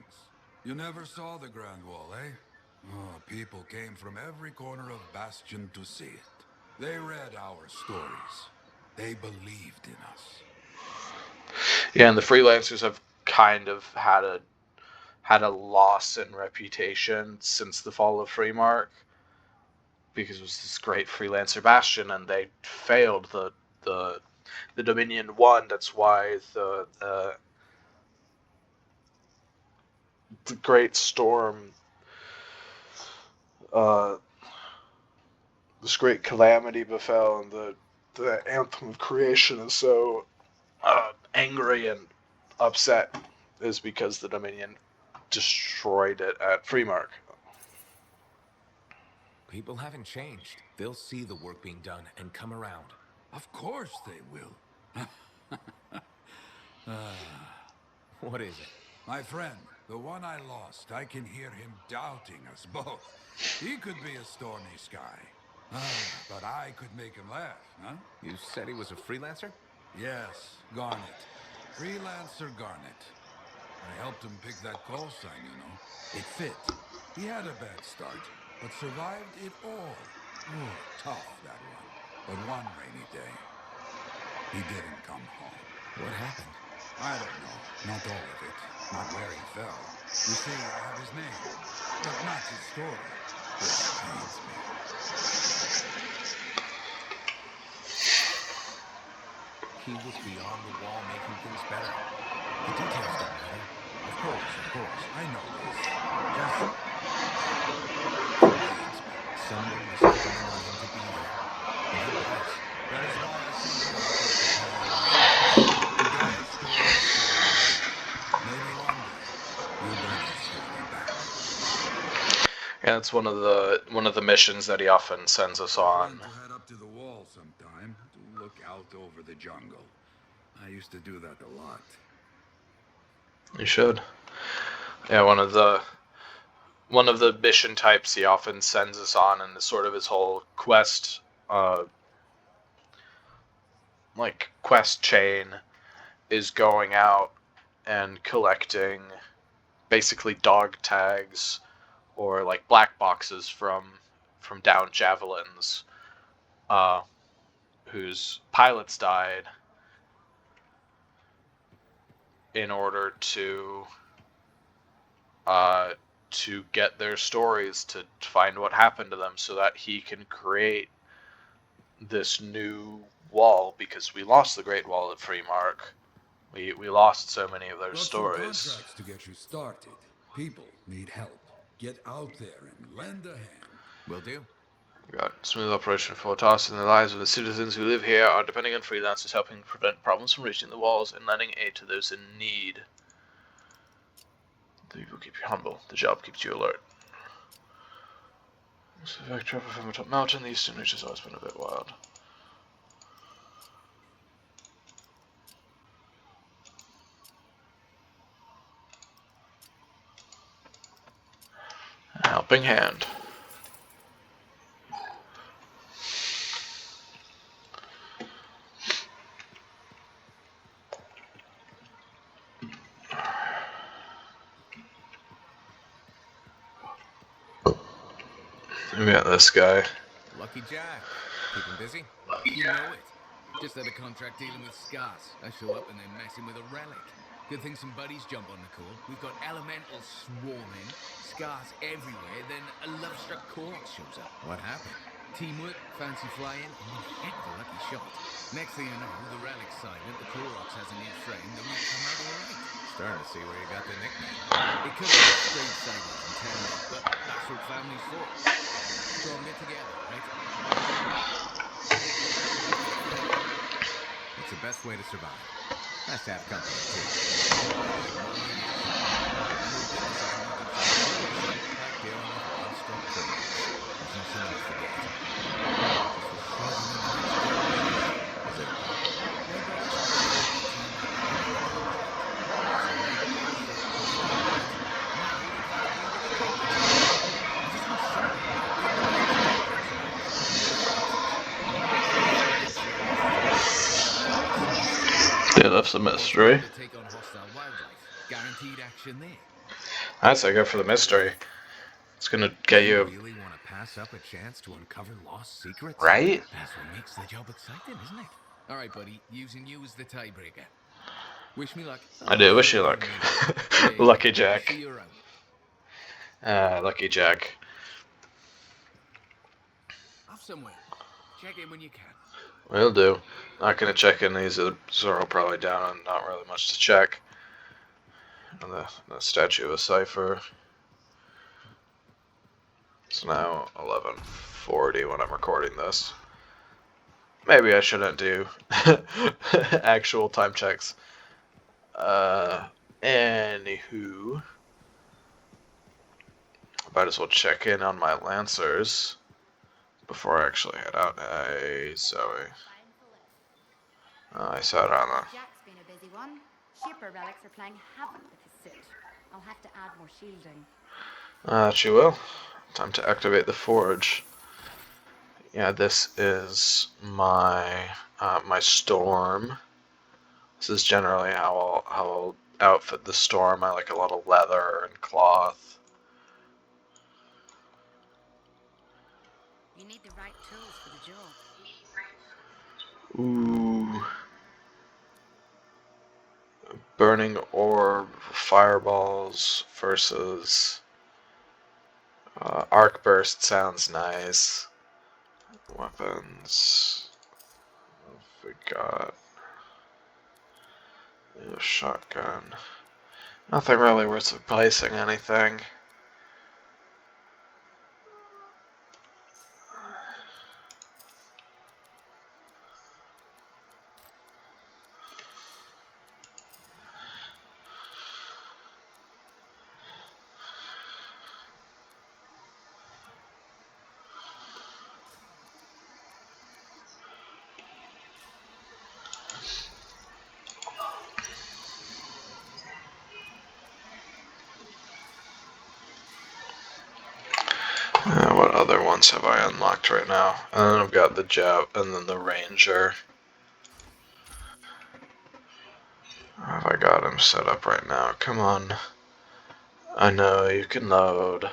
You never saw the Grand Wall, eh? Oh, people came from every corner of Bastion to see it. They read our stories. They believed in us. Yeah, and the freelancers have kind of had a loss in reputation since the fall of Freemark, because it was this great freelancer bastion, and they failed. The Dominion won. That's why the Great Storm, this great calamity befell, and the Anthem of Creation is so angry and upset, is because the Dominion destroyed it at Freemark. People haven't changed. They'll see the work being done and come around. Of course they will. What is it? My friend, the one I lost, I can hear him doubting us both. He could be a stormy sky. But I could make him laugh, huh? You said he was a freelancer? Yes, Garnet. Freelancer Garnet. I helped him pick that call sign, you know. It fit. He had a bad start, but survived it all. Oh, tough, that one. But one rainy day, he didn't come home. What happened? I don't know. Not all of it. Not where he fell. You see, I have his name, but not his story, which pains me. He was beyond the wall making things better. The details don't matter. Of course, I know this. Just... it pains me. Someone was counting on him to be there. And he was. That is why I sent you out here to pay your respects. To get our story squared away. Maybe one day, you'll bring our story back. Yeah, it's one of the missions that he often sends us on. To head up to the wall sometime, to look out over the jungle. I used to do that a lot. You should. Yeah, one of the mission types he often sends us on, and sort of his whole quest, quest chain, is going out and collecting basically dog tags or like black boxes from downed javelins, whose pilots died, in order to get their stories, to find what happened to them, so that he can create this new wall, because we lost the Great Wall at Freemark. We lost so many of their Got some stories. contracts to get you started. People need help. Get out there and lend a hand. Will do. We got smooth operation for tasks, and the lives of the citizens who live here are depending on freelancers helping prevent problems from reaching the walls and lending aid to those in need. The people keep you humble. The job keeps you alert. So if I travel from the top mountain, the eastern reach has always been a bit wild. A helping hand. We got this guy. Lucky Jack. Keep him busy? You know it. Just had a contract dealing with Scars. I show up and they're messing with a relic. Good thing some buddies jump on the call. We've got elementals swarming, Scars everywhere, then a love-struck Korok shows up. What happened? Teamwork, fancy flying, and one heck of a lucky shot. Next thing you know, the relic's silent, the Koroks has a new friend, and we come out alright. Starting to see where you got the nickname. It could be straight sided and terrible, but that's what families for. Stronger together, right? It's the best way to survive. Nice to have company, too. Like dealing with love-struck criminals. There's nothing to forget. Just for shoving in the next generation. Is it a problem? Yeah, that's a mystery. Take on hostile wildlife. Guaranteed action there. I'd say go for the mystery. It's gonna get you. Really want to pass up a chance to uncover lost secrets? Right? That's what makes the job exciting, isn't it? All right, buddy. Using you as the tiebreaker. Wish me luck. I do. Wish you luck. Lucky Jack. See you around. Lucky Jack. Off somewhere. Check in when you can. Will do. Not gonna check in. These are all probably down and not really much to check. And the statue of Cypher. It's now 11:40 when I'm recording this. Maybe I shouldn't do actual time checks. Anywho, might as well check in on my Lancers before I actually head out. Hey, Zoe. I sat on the... Jack's been a busy one. Shipper relics are playing havoc with his suit. I'll have to add more shielding. She will. Time to activate the forge. Yeah, this is my my storm. This is generally how I'll outfit the storm. I like a lot of leather and cloth. You need the right tools for the job. Ooh. burning orb, fireballs versus arc burst sounds nice. Weapons. I forgot. A shotgun. Nothing really worth replacing anything. What other ones have I unlocked right now? And then I've got the Jab and then the Ranger. Have I got him set up right now? Come on. I know, you can load.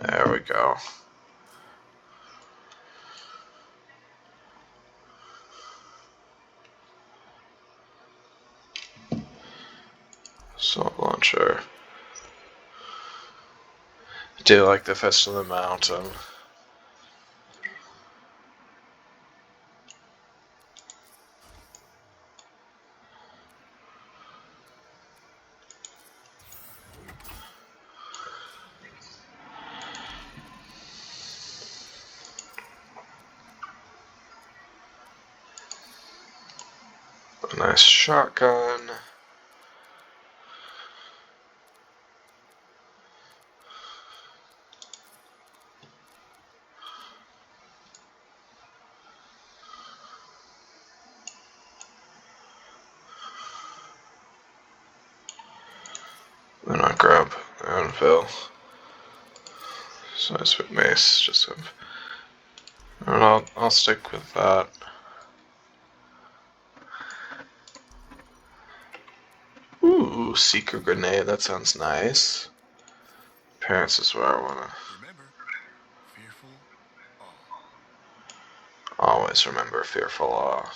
There we go. Assault launcher. Do like the Fist of the Mountain. A nice shotgun. Then I grab the anvil. So nice with mace, just have. And I'll stick with that. Ooh, seeker grenade, that sounds nice. Parents is where I wanna. Always remember fearful awe.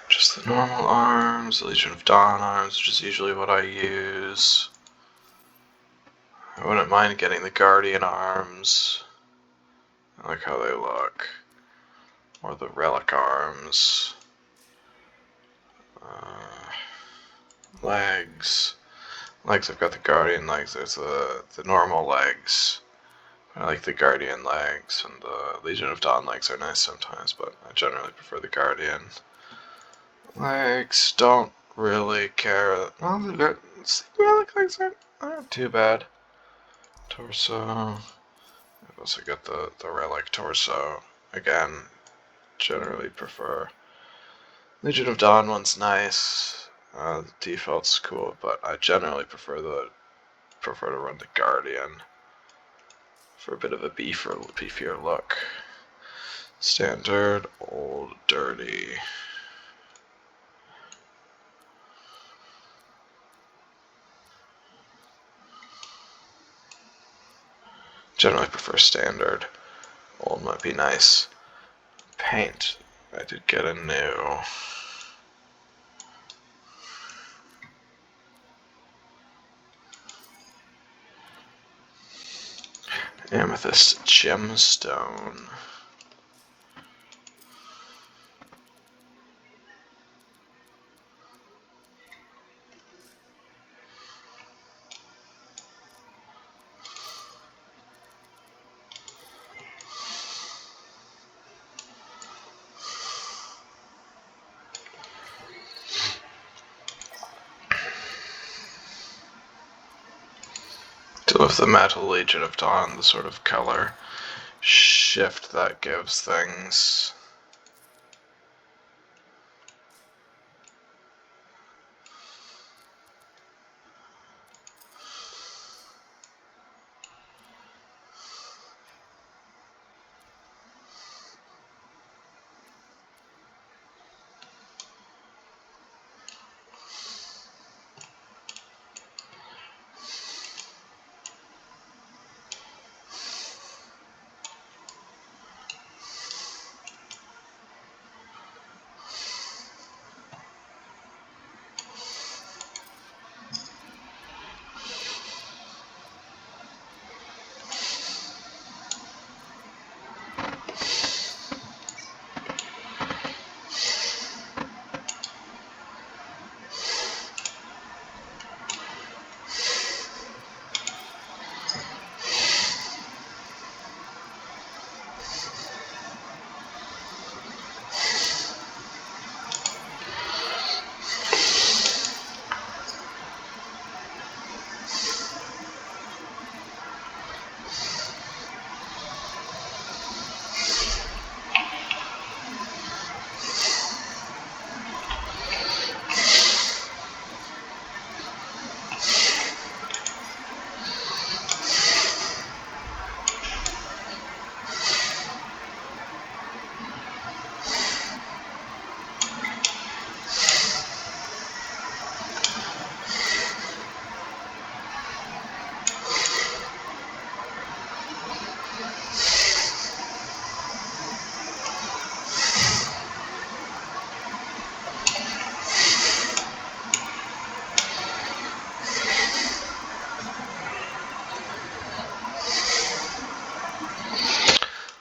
Just the normal arms, Legion of Dawn arms, which is usually what I use. I wouldn't mind getting the Guardian arms. I like how they look. Or the Relic arms. Legs. Legs, I've got the Guardian legs. There's the normal legs. I like the Guardian legs, and the Legion of Dawn legs are nice sometimes, but I generally prefer the Guardian. Legs, don't really care. Well, the Relic legs aren't too bad. Torso. I've also got the Relic torso. Again, generally prefer. Legion of Dawn one's nice. The default's cool, but I generally prefer to run the Guardian for a bit of a beefier look. Standard, old, dirty. Generally prefer standard. Old might be nice. Paint. I did get a new. Amethyst gemstone. So with the Metal Legion of Dawn, the sort of color shift that gives things.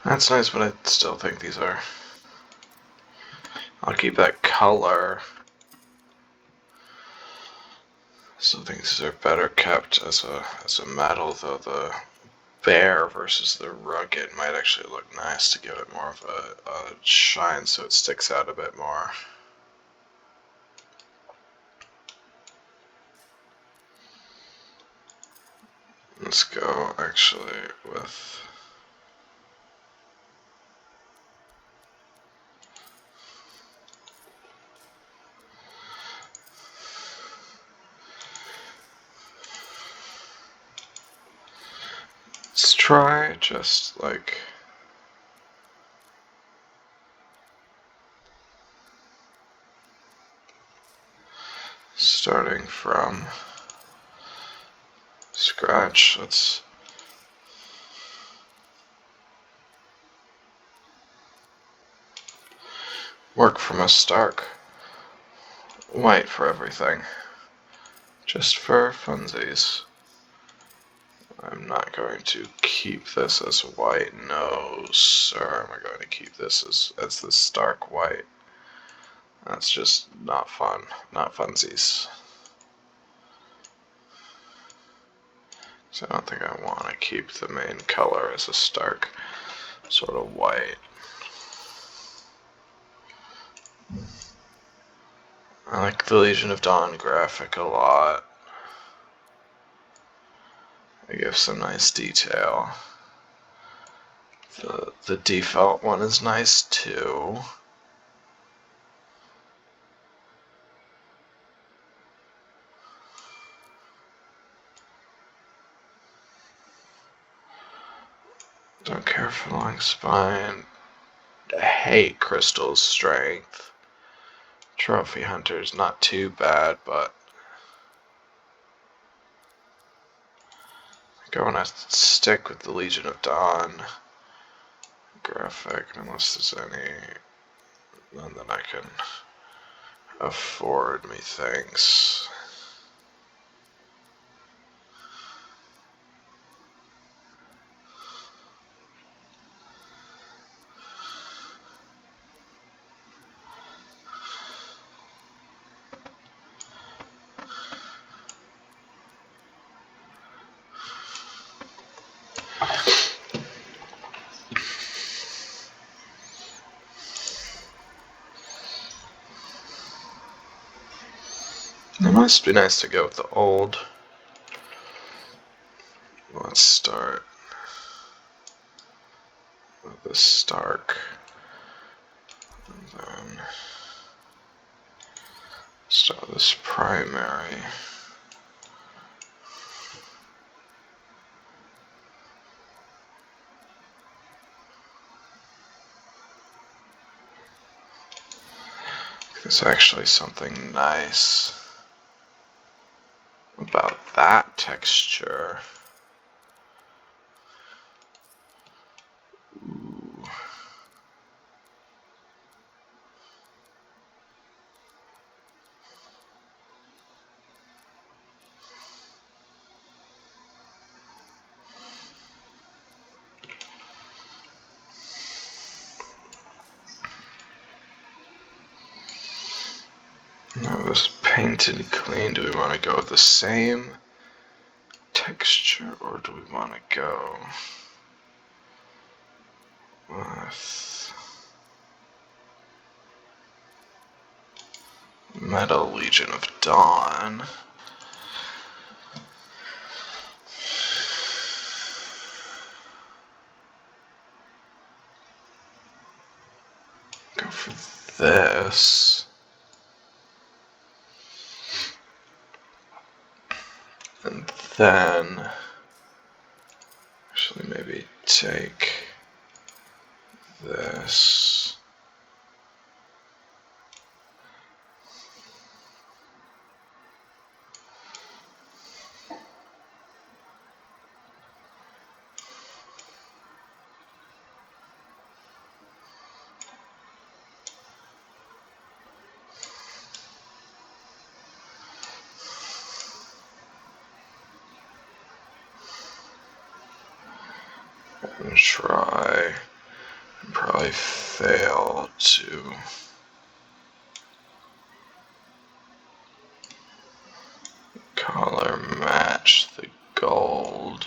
That's nice, but I still think these are... I'll keep that color. Still think these are better kept as a metal, though the bare versus the rugged might actually look nice to give it more of a shine so it sticks out a bit more. Let's go actually with... Let's try just like... starting from scratch. Let's work from a stark white for everything, just for funsies. I'm not going to keep this as white, no sir. Am I going to keep this as the stark white? That's just not fun, not funsies. So I don't think I want to keep the main color as a stark sort of white. I like the Legion of Dawn graphic a lot. It gives some nice detail. The default one is nice too. Don't care for long spine. I hate Crystal's strength. Trophy Hunter's not too bad, but I think I want to stick with the Legion of Dawn graphic, unless there's any none that I can afford, methinks. It must be nice to go with the old let's start with the Stark, and then start this primary. There's actually something nice about that texture. Ooh. Now this painted clean, do we want to go with the same texture or do we want to go with Metal Legion of Dawn? Go for this. And then actually maybe take this. And try and probably fail to color match the gold.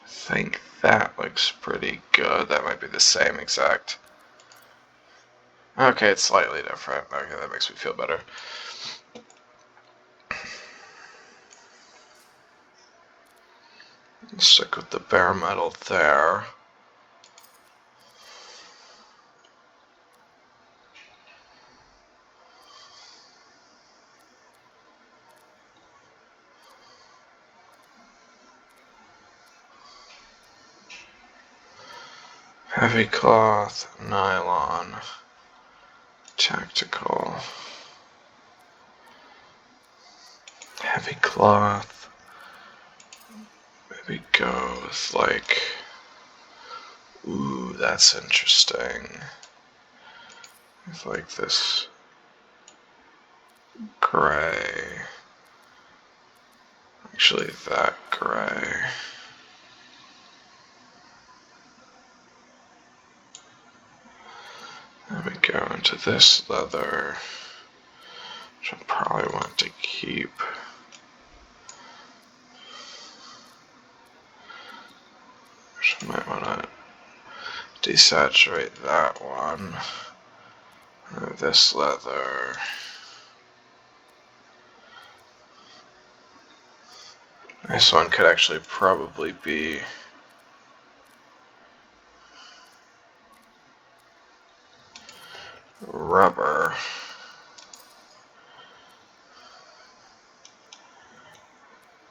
I think that looks pretty good. That might be the same exact. Okay, it's slightly different. Okay, that makes me feel better. Stick with the bare metal there. Heavy cloth, nylon, tactical, heavy cloth. Maybe go with like, ooh, that's interesting. With like this gray. Actually, that gray. Then we go into this leather, which I probably want to keep. Which I might want to desaturate that one. This leather. This one could actually probably be rubber.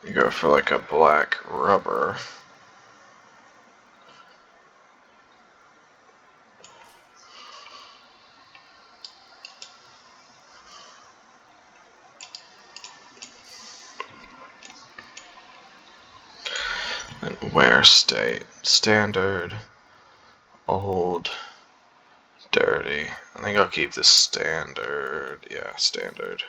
You go for like a black rubber. And wear state. Standard, old, dirty. I think I'll keep this standard. Yeah, standard.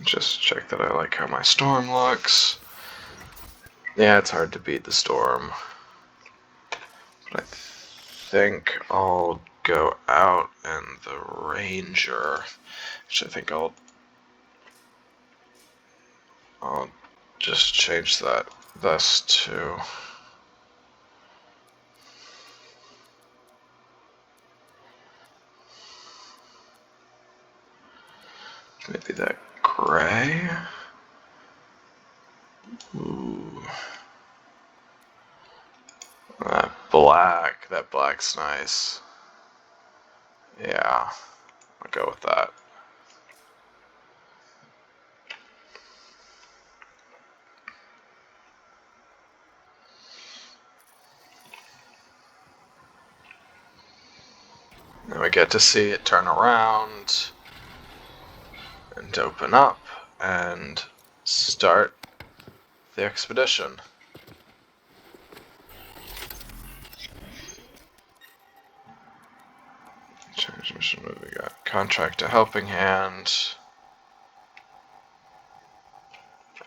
Just check that I like how my storm looks. Yeah, it's hard to beat the storm. But I think I'll go out in the Ranger. Which I think I'll just change that thus to Maybe that gray? Ooh. That black's nice. Yeah, I'll go with that. Then we get to see it turn around and open up and start the expedition. Change mission, what do we got? Contract to helping hand.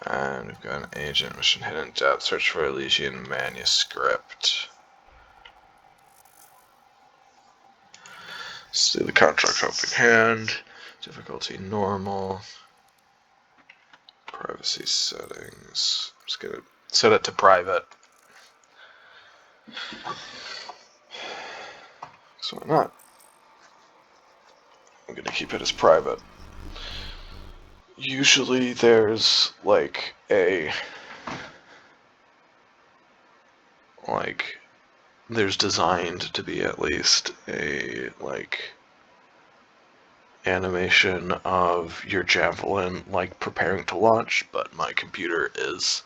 And we've got an agent mission, hidden depth, search for Elysian manuscript. Let's do the contract helping hand. Difficulty normal. Privacy settings. I'm just gonna set it to private. So why not? I'm gonna keep it as private. Usually there's like there's designed to be at least a animation of your javelin preparing to launch, but my computer is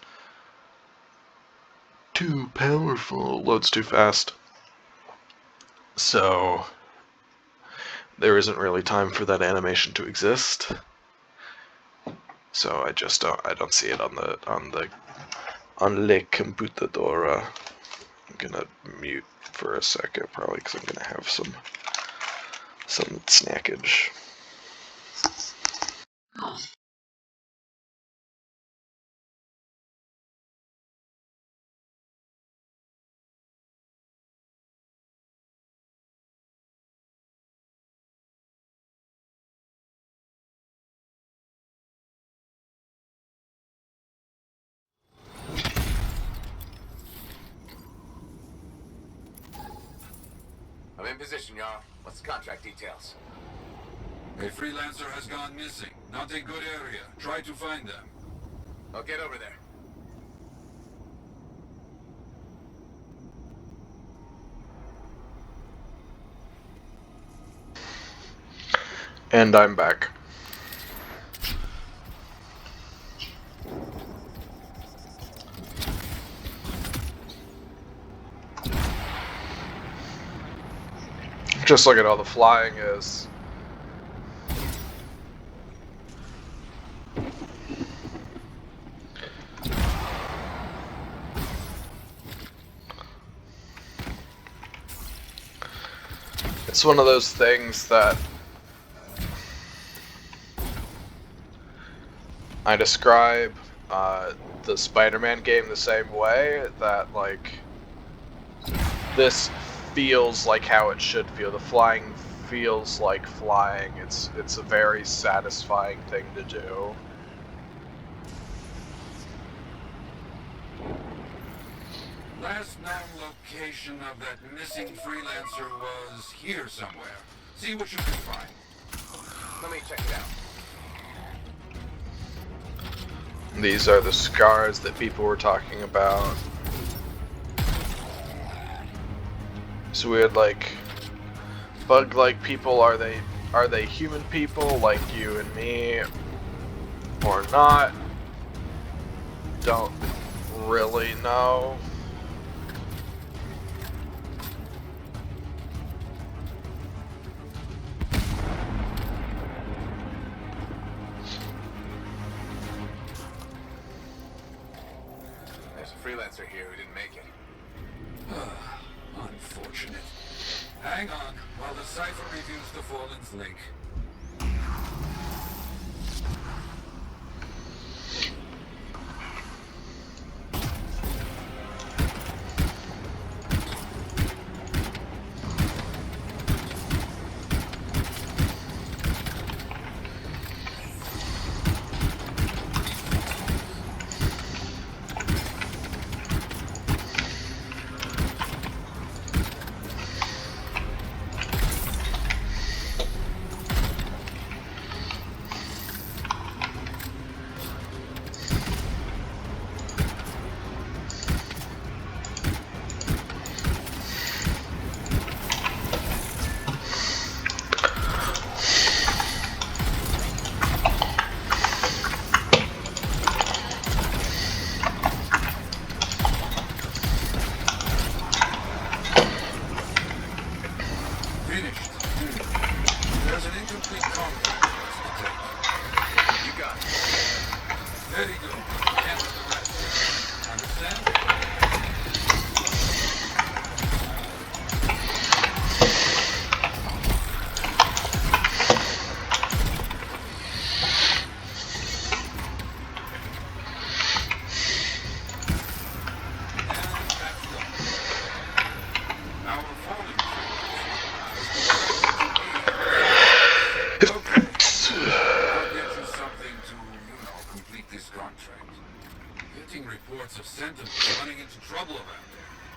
too powerful, loads too fast. So there isn't really time for that animation to exist. So I don't see it on the le computadora. I'm gonna mute for a second probably because I'm gonna have some snackage. I'm in position, y'all. What's the contract details? A freelancer has gone missing. Not a good area. Try to find them. I'll get over there. And I'm back. Just look at how the flying is. It's one of those things that I describe the Spider-Man game the same way, that this feels like how it should feel. The flying feels like flying. It's a very satisfying thing to do. Last known location of that missing freelancer was here somewhere. See what you can find. Let me check it out. These are the scars that people were talking about. So weird, bug-like people. Are they human people like you and me, or not? Don't really know. There's a freelancer here who didn't make it. Unfortunate. Hang on while the cipher reviews the Fallen's link.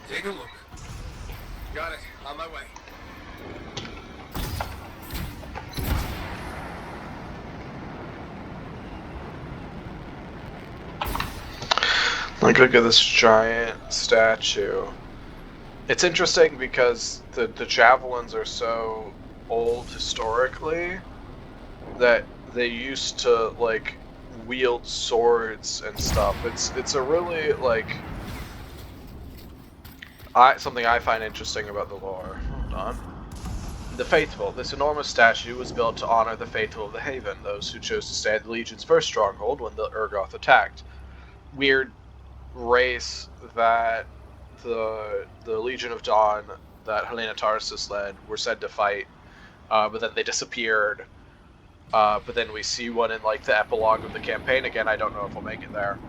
Take a look. Got it. On my way. Like, look at this giant statue. It's interesting because the javelins are so old historically that they used to, like, wield swords and stuff. It's a really, like, something I find interesting about the lore. Hold on. The Faithful. This enormous statue was built to honor the Faithful of the Haven, those who chose to stay at the Legion's first stronghold when the Urgoth attacked. Weird race that the Legion of Dawn that Helena Tarsus led were said to fight, but then they disappeared. But then we see one in, like, the epilogue of the campaign. Again, I don't know if we'll make it there.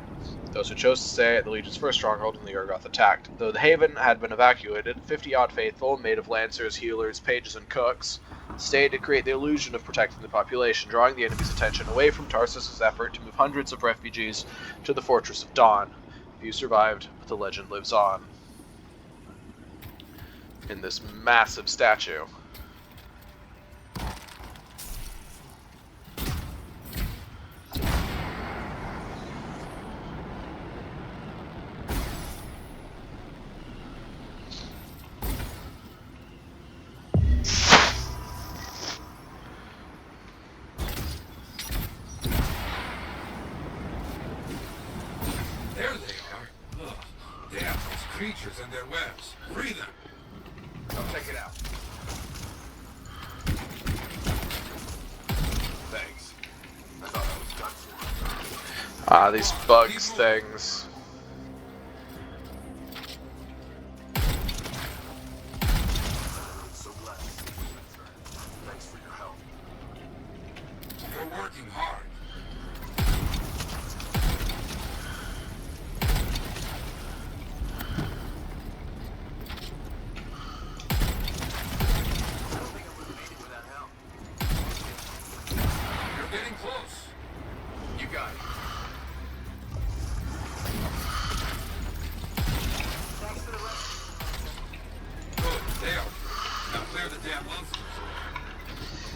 Those who chose to stay at the Legion's first stronghold when the Urgoth attacked. Though the Haven had been evacuated, 50-odd faithful, made of lancers, healers, pages, and cooks, stayed to create the illusion of protecting the population, drawing the enemy's attention away from Tarsus's effort to move hundreds of refugees to the Fortress of Dawn. Few survived, but the legend lives on in this massive statue. Creatures and their webs. Free them. Come check it out. Thanks. I thought I was done for. Ah, these bugs things. So glad. Thanks for your help. You're working hard.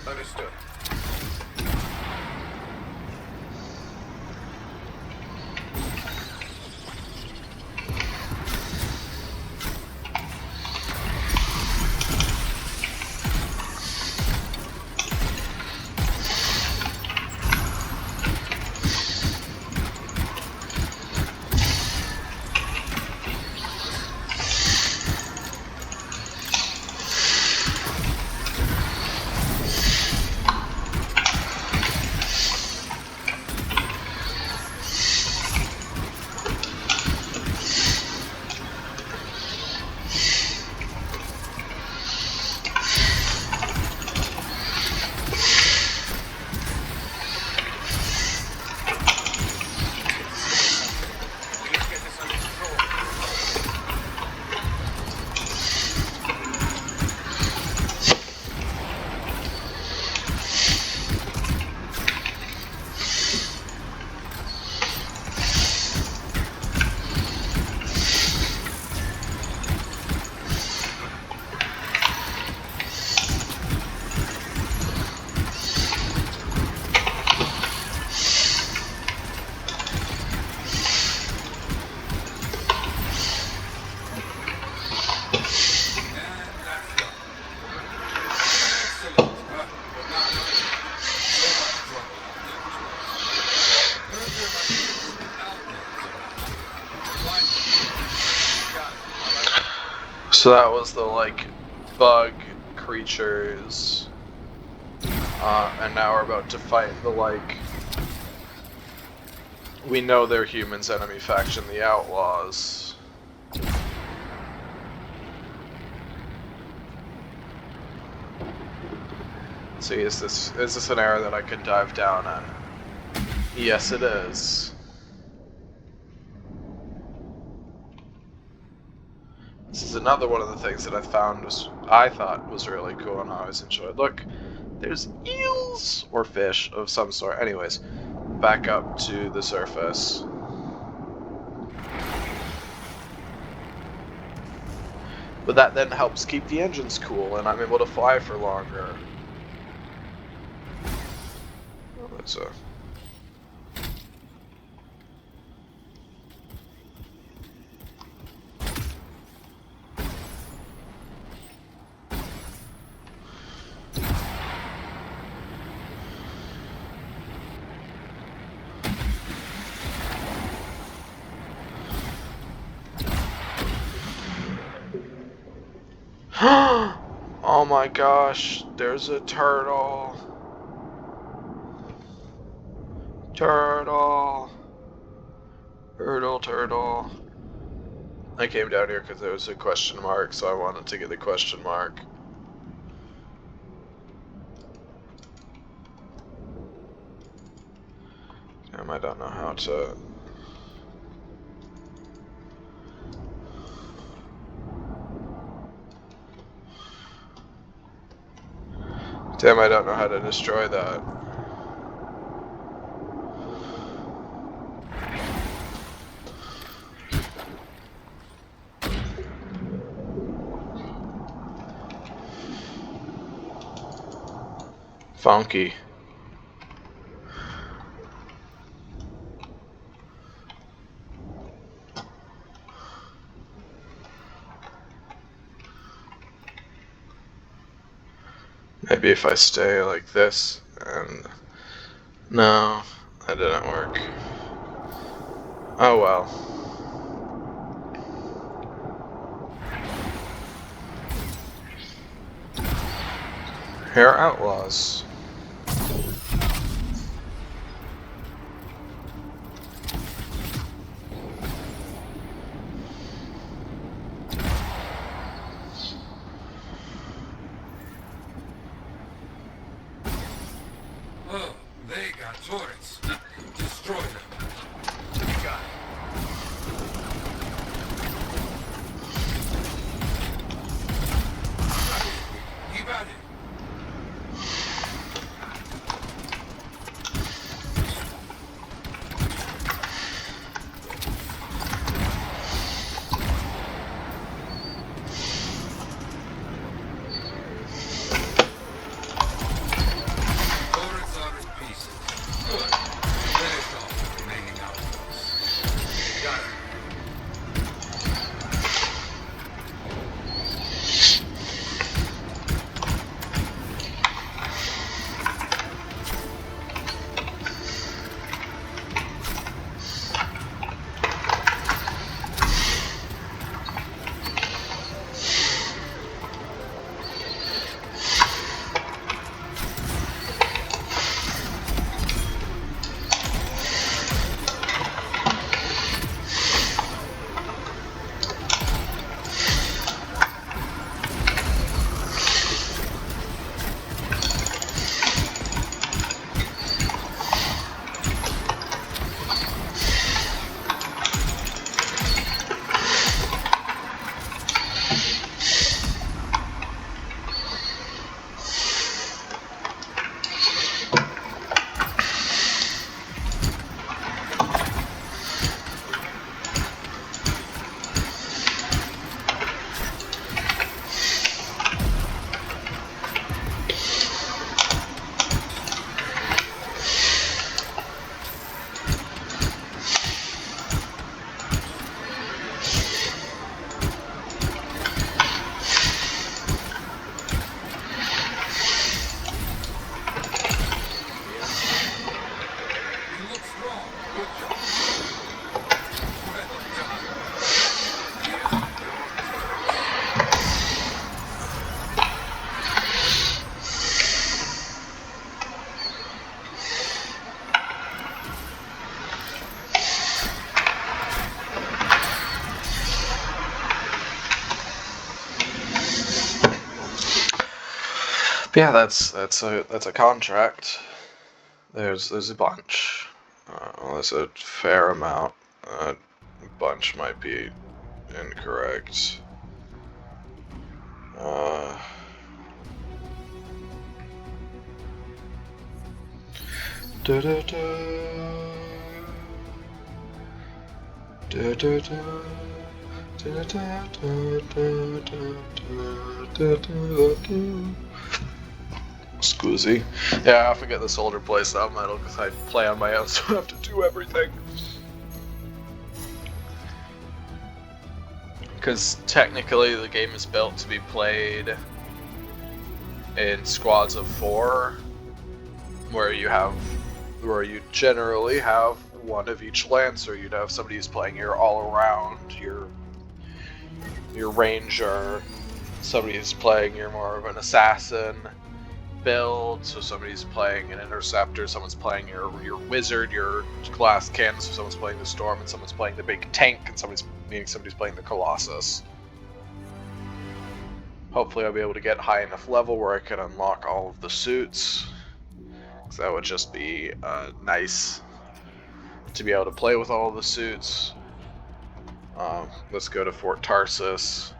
Understood. So that was the, like, bug creatures. And now we're about to fight the, like, we know they're humans enemy faction, the Outlaws. See, is this an area that I could dive down in? Yes, it is. This is another one of the things that I thought was really cool and I always enjoyed. Look, there's eels or fish of some sort. Anyways, back up to the surface. But that then helps keep the engines cool, and I'm able to fly for longer. Oh, there's a... Oh my gosh, there's a turtle. Turtle. Turtle. I came down here because there was a question mark, so I wanted to get the question mark. Damn, I don't know how to... Damn, I don't know how to destroy that. Funky. Maybe if I stay like this and... No, that didn't work. Oh well. Hair outlaws. Oh, they got turrets. Destroy them. You got it. Keep at it. Turrets are in pieces. Good. Finish off the remaining outposts. Got it. You look strong. Good job. Well done. Here are your turrets. But yeah, that's a contract. There's a bunch. Well, there's a fair amount. A bunch might be incorrect. Da da da. Da da da. Squoozy. Yeah, I forget the soldier plays that metal because I play on my own, so I have to do everything. Because technically the game is built to be played in squads of 4, where you generally have one of each lancer. You'd have somebody who's playing your all-around, your ranger, somebody who's playing your more of an assassin build, so somebody's playing an interceptor, someone's playing your wizard, your glass cannon, so someone's playing the storm, and someone's playing the big tank, and somebody's playing the colossus. Hopefully I'll be able to get high enough level where I can unlock all of the suits, because that would just be nice to be able to play with all of the suits. Let's go to Fort Tarsus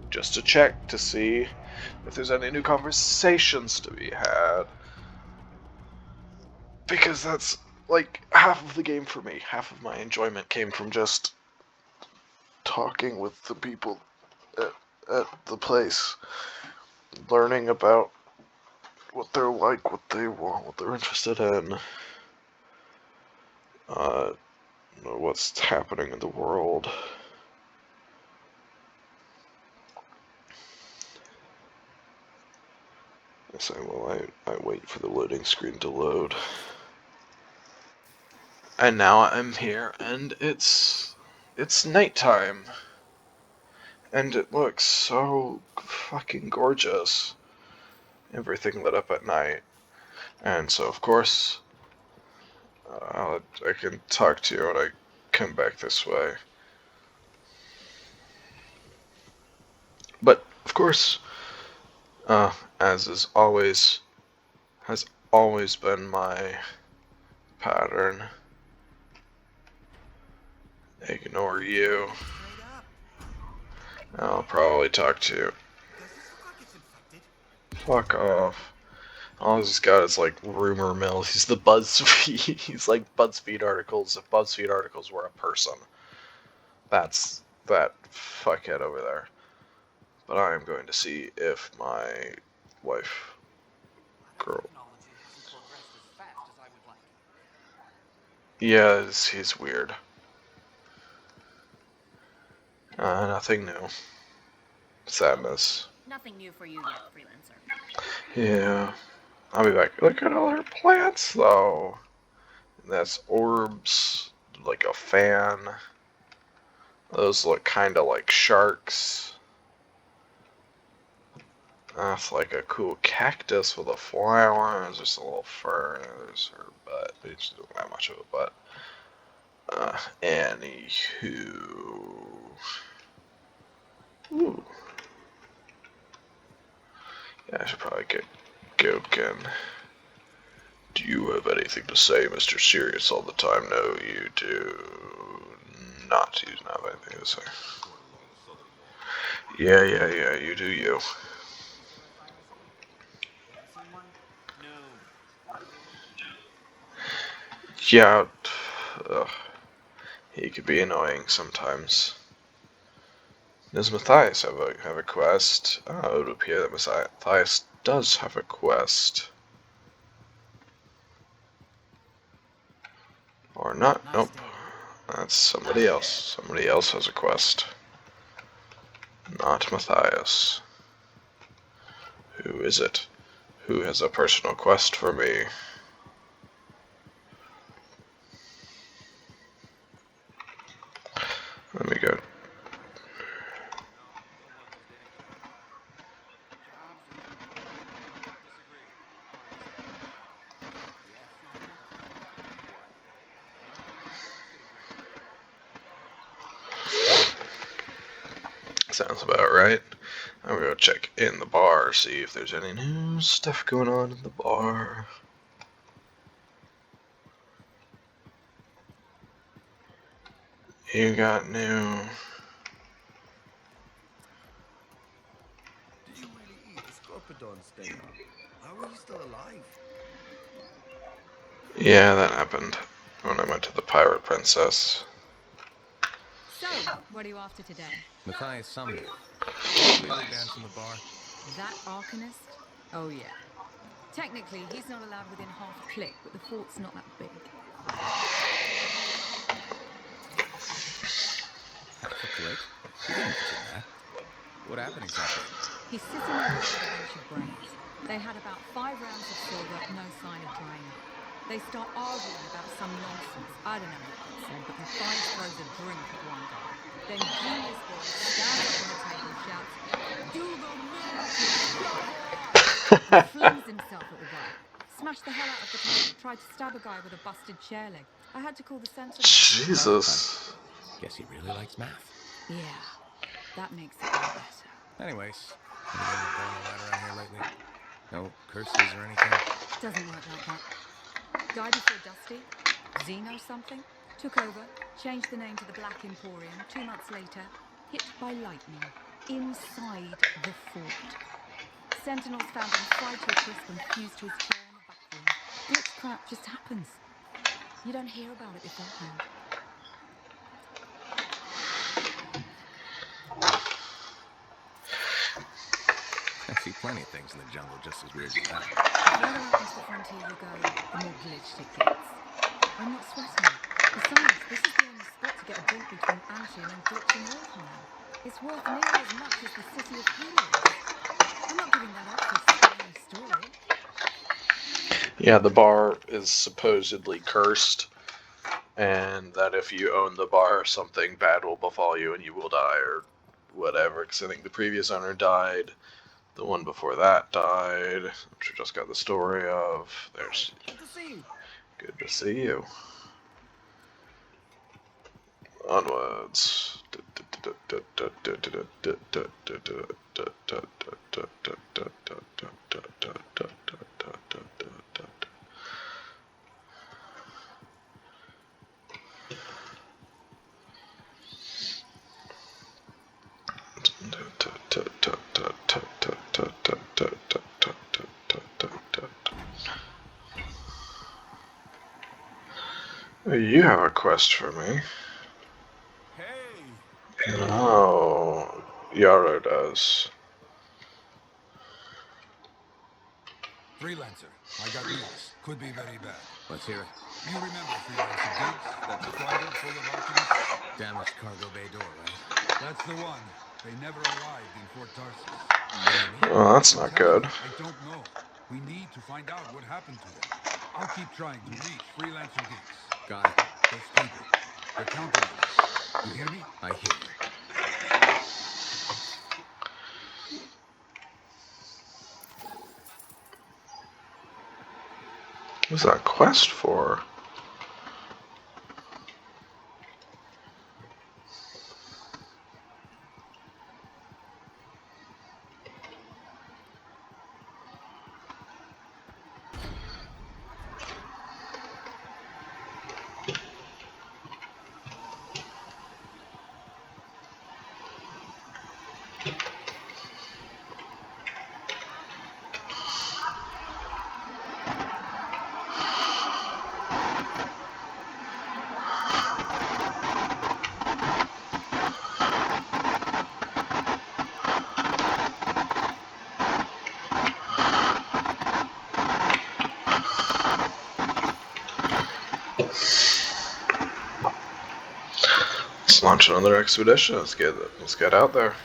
just to check to see if there's any new conversations to be had, because that's like half of the game for me. Half of my enjoyment came from just talking with the people at the place, learning about what they're like, what they want, what they're interested in, what's happening in the world. I say, well, I wait for the loading screen to load. And now I'm here, and it's nighttime. And it looks so fucking gorgeous. Everything lit up at night. And so, of course, I can talk to you when I come back this way. But, of course, as has always been my pattern, ignore you. I'll probably talk to you. Fuck off. All he's got is like rumor mill. He's the BuzzFeed. He's like BuzzFeed articles. If BuzzFeed articles were a person, that's that fuckhead over there. But I am going to see if my wife, girl. Yeah, he's weird. Nothing new. Sadness. Nothing new for you yet, freelancer. Yeah. I'll be back. Look at all her plants, though. That's orbs, like a fan. Those look kind of like sharks. That's like a cool cactus with a flower. There's just a little fur. There's her butt. She doesn't have much of a butt. Anywho. Ooh. Yeah, I should probably get Goken. Do you have anything to say, Mr. Serious all the time? No, you do not. You don't have anything to say. Yeah, you do you. Yeah, he could be annoying sometimes. Does Matthias have a quest? Oh, it would appear that Matthias does have a quest. Or not. Nope. That's somebody else. Somebody else has a quest. Not Matthias. Who is it? Who has a personal quest for me? Let me go. Sounds about right. I'm gonna go check in the bar, see if there's any new stuff going on in the bar. You got new... Did you really eat the Scorpidon steak? How are you still alive? Yeah, that happened when I went to the Pirate Princess. So, What are you after today? Matthias Sumner. Really dance in the bar? That Arcanist? Oh yeah. Technically, he's not allowed within half a click, but the fort's not that big. Half a click? You didn't mention that. What happened exactly? He's sitting over there with a bunch of brains. They had about 5 rounds of silver, no sign of drying up. They start arguing about some nonsense. I don't know what gets said, but Matthias throws a drink at one guy. Then Genius Boy stands up on the table, shouts, "Do the miracle, shovel!" and flings himself at the guy. Smashed the hell out of the table, tried to stab a guy with a busted chair leg. I had to call the Sentinel. Jesus. Guess he really likes math. Yeah, that makes it all better. Anyways, anything going on around here lately? No curses or anything? Doesn't work like that. Guy before Dusty, Zeno something, took over, changed the name to the Black Emporium. 2 months later, hit by lightning inside the fort. Sentinels found him fried to a crisp and fused to his chair in the back room. Glitch crap just happens. You don't hear about it beforehand. I see plenty of things in the jungle just as weird as that. The further out into the frontier you go, the more glitched it gets. I'm not sweating it. Besides, this is the only spot to get a drink between Anthem and glitching Orphan. It's worth nearly as much as the City of Heroes. I'm not giving that up for a scary story. Yeah, the bar is supposedly cursed, and that if you own the bar, something bad will befall you and you will die, or whatever, because I think the previous owner died. The one before that died, which we just got the story of. There's. Good to see you. Good to see you. Onwards. You have a quest for me. Hey! Oh, Yarrow does. Freelancer, I got news. Could be very bad. Let's hear it. You remember Freelancer Gigs? That freighter full of alchemists? Damaged cargo bay door, right? That's the one. They never arrived in Fort Tarsus. What do you mean? Well, that's not good. I don't know. We need to find out what happened to them. I'll keep trying to reach Freelancer Gigs. Got it. Those people, they're counting on us. You hear me? I hear you. What's that quest for? Let's launch another expedition. Let's get out there.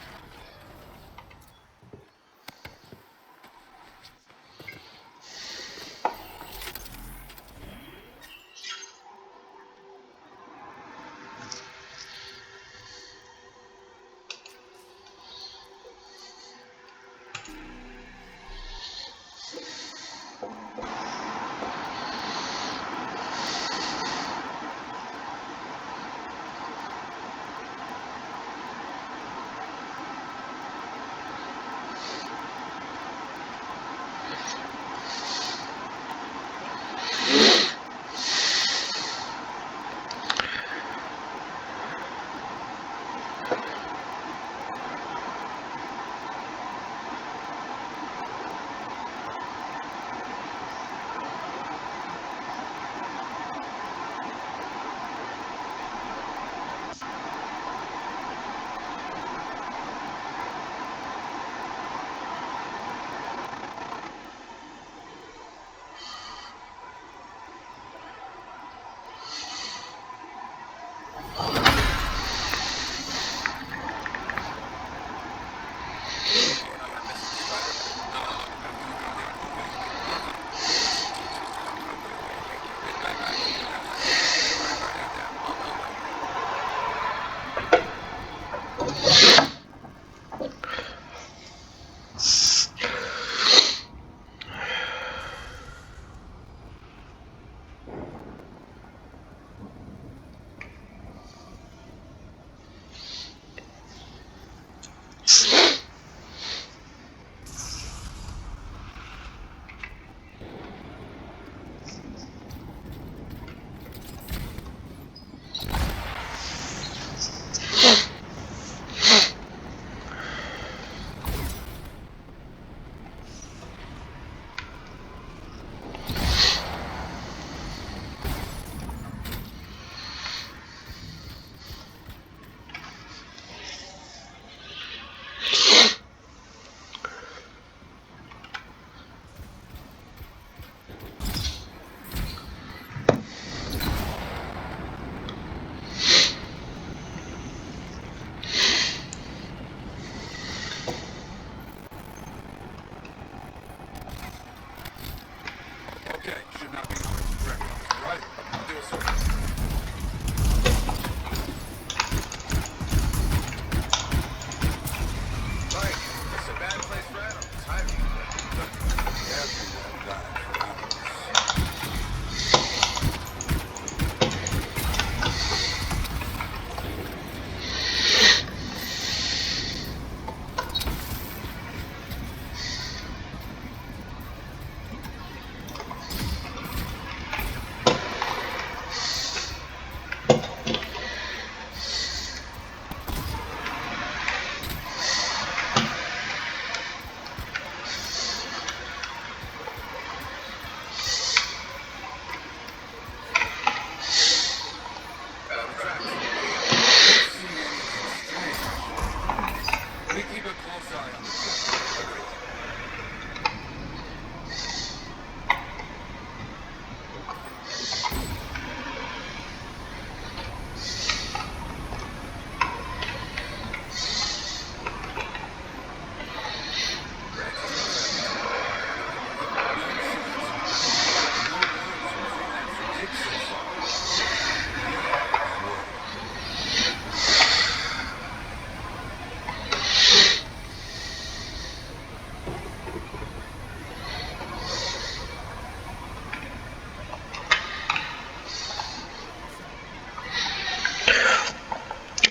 close eye on the corner. Agreed.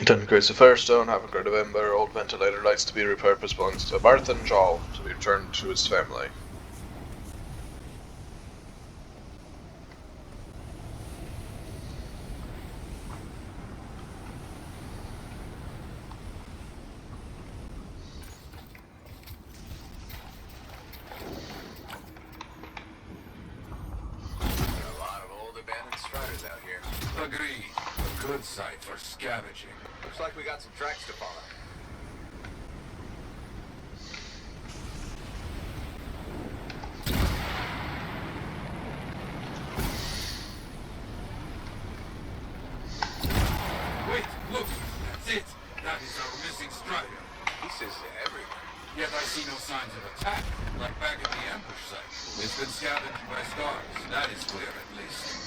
Then creates a Firestone, have a great November, old ventilator lights to be repurposed belongs to Barth and Jaw to be returned to his family. A lot of old abandoned striders out here. Agreed. A good site for scavenging. Looks like we got some tracks to follow. Wait, look! That's it! That is our missing strider. Pieces everywhere. Yet I see no signs of attack, like back at the ambush site. It's been scavenged by scars. That is clear, at least.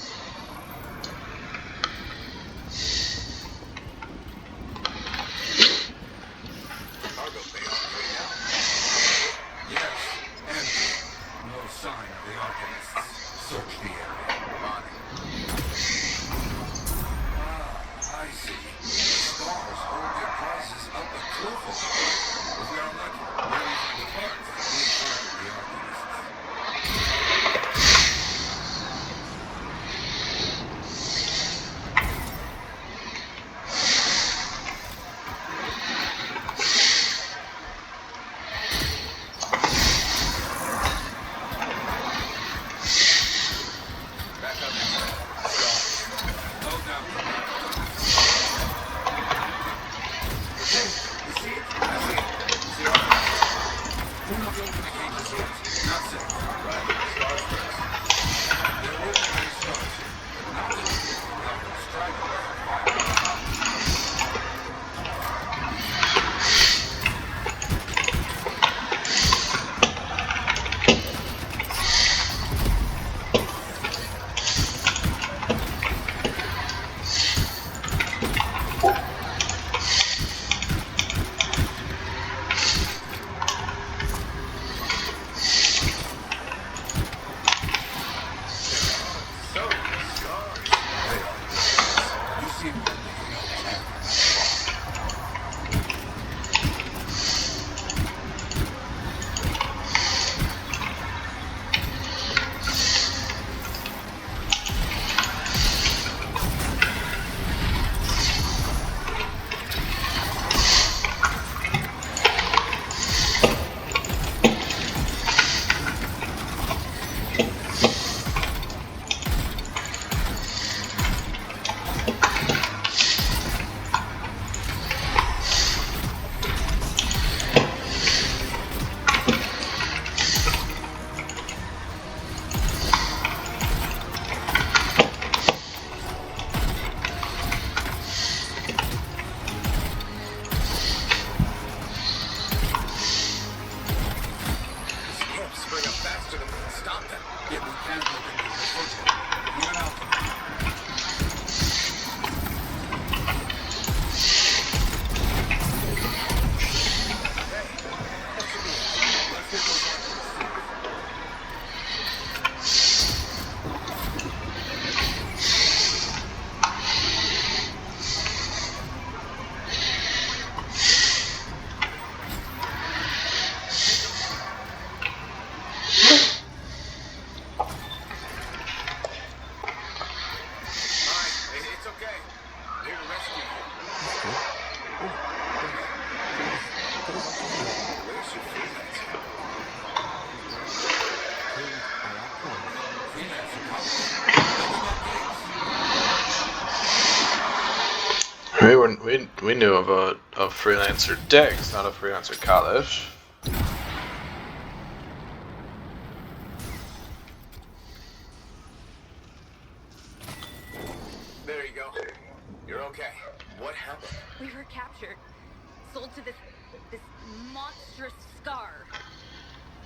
Cargo bay on the way down. Yes, empty. No sign of the Arcanists. Search the area. On it. Ah, I see. The scars hold their prizes up a cliff over there. If we are lucky, where we find the parts, we find the Arcanists. Back up next time. Scars. No doubt. Hey, you see it? I see it. See it? Do not open the cages yet. Not safe. Right. Scars first. There will be many scars here, but not enough to help them strike us. We knew of a freelancer Dex, not a freelancer Kalish. There you go. You're okay. What happened? We were captured, sold to this monstrous Scar.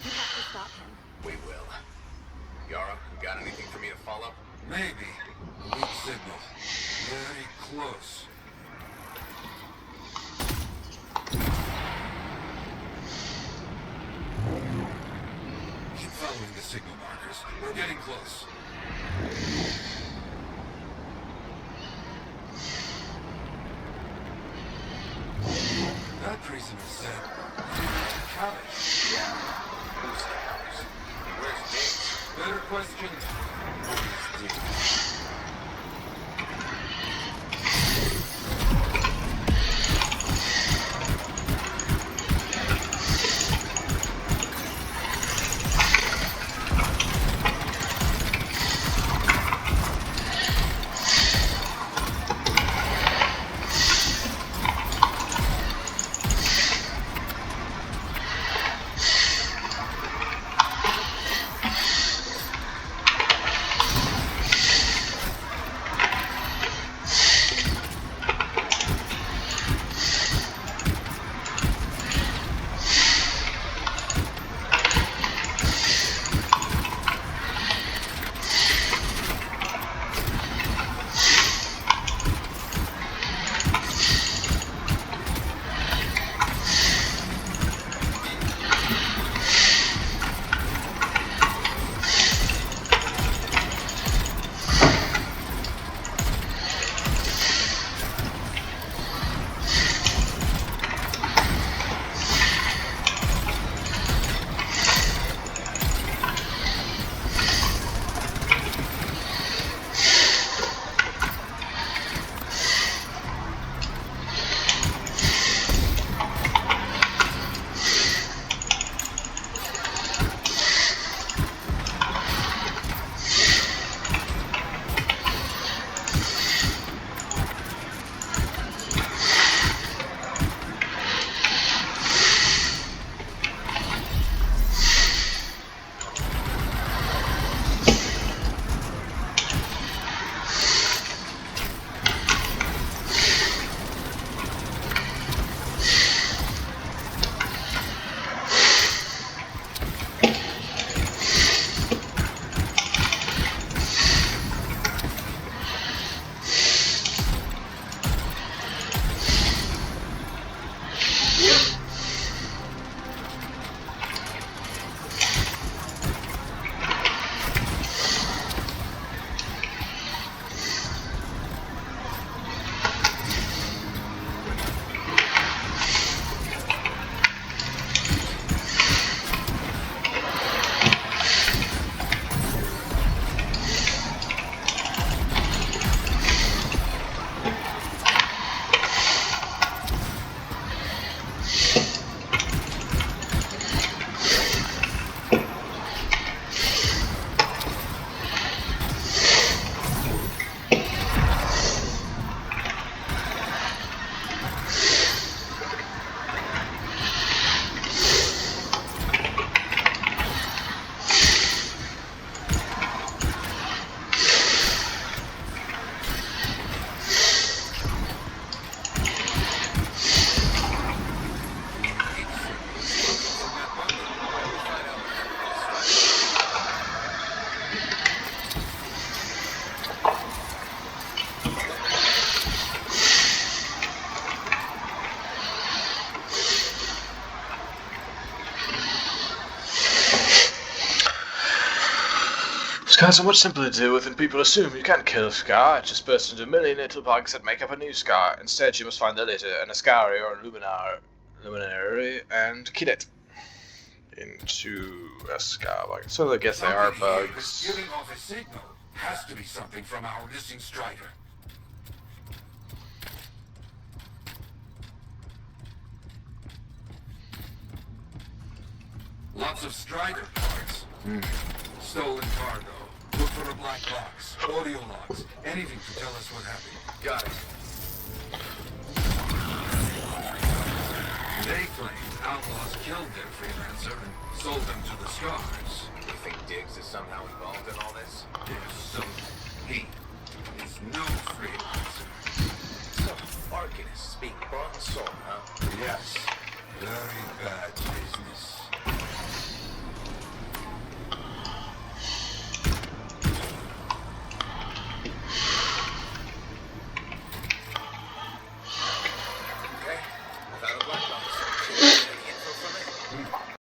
You have to stop him. We will. Yara, you got anything for me to follow? Maybe. A weak signal. Very close. Keep following the signal markers. We're getting close. That prisoner said, Kalish. Yeah. Who's Kalish? And where's Diggs? Better question. Where's Diggs? Scar's so much simpler to deal with than people assume. You can't kill a Scar, it just bursts into a million little bugs that make up a new Scar. Instead, you must find the litter, an Ascari or a Luminary, and kill it into a Scar bug. So I guess they are bugs. Giving off a signal has to be something from our missing Strider. Lots of Strider parts. Stolen cargo. Look for a black box. Audio logs. Anything to tell us what happened. Got it. They claim outlaws killed their freelancer and sold him to the Scars. You think Diggs is somehow involved in all this? If so, he is no freelancer. Some arcanists being bought and sold, huh? Yes. Very bad business.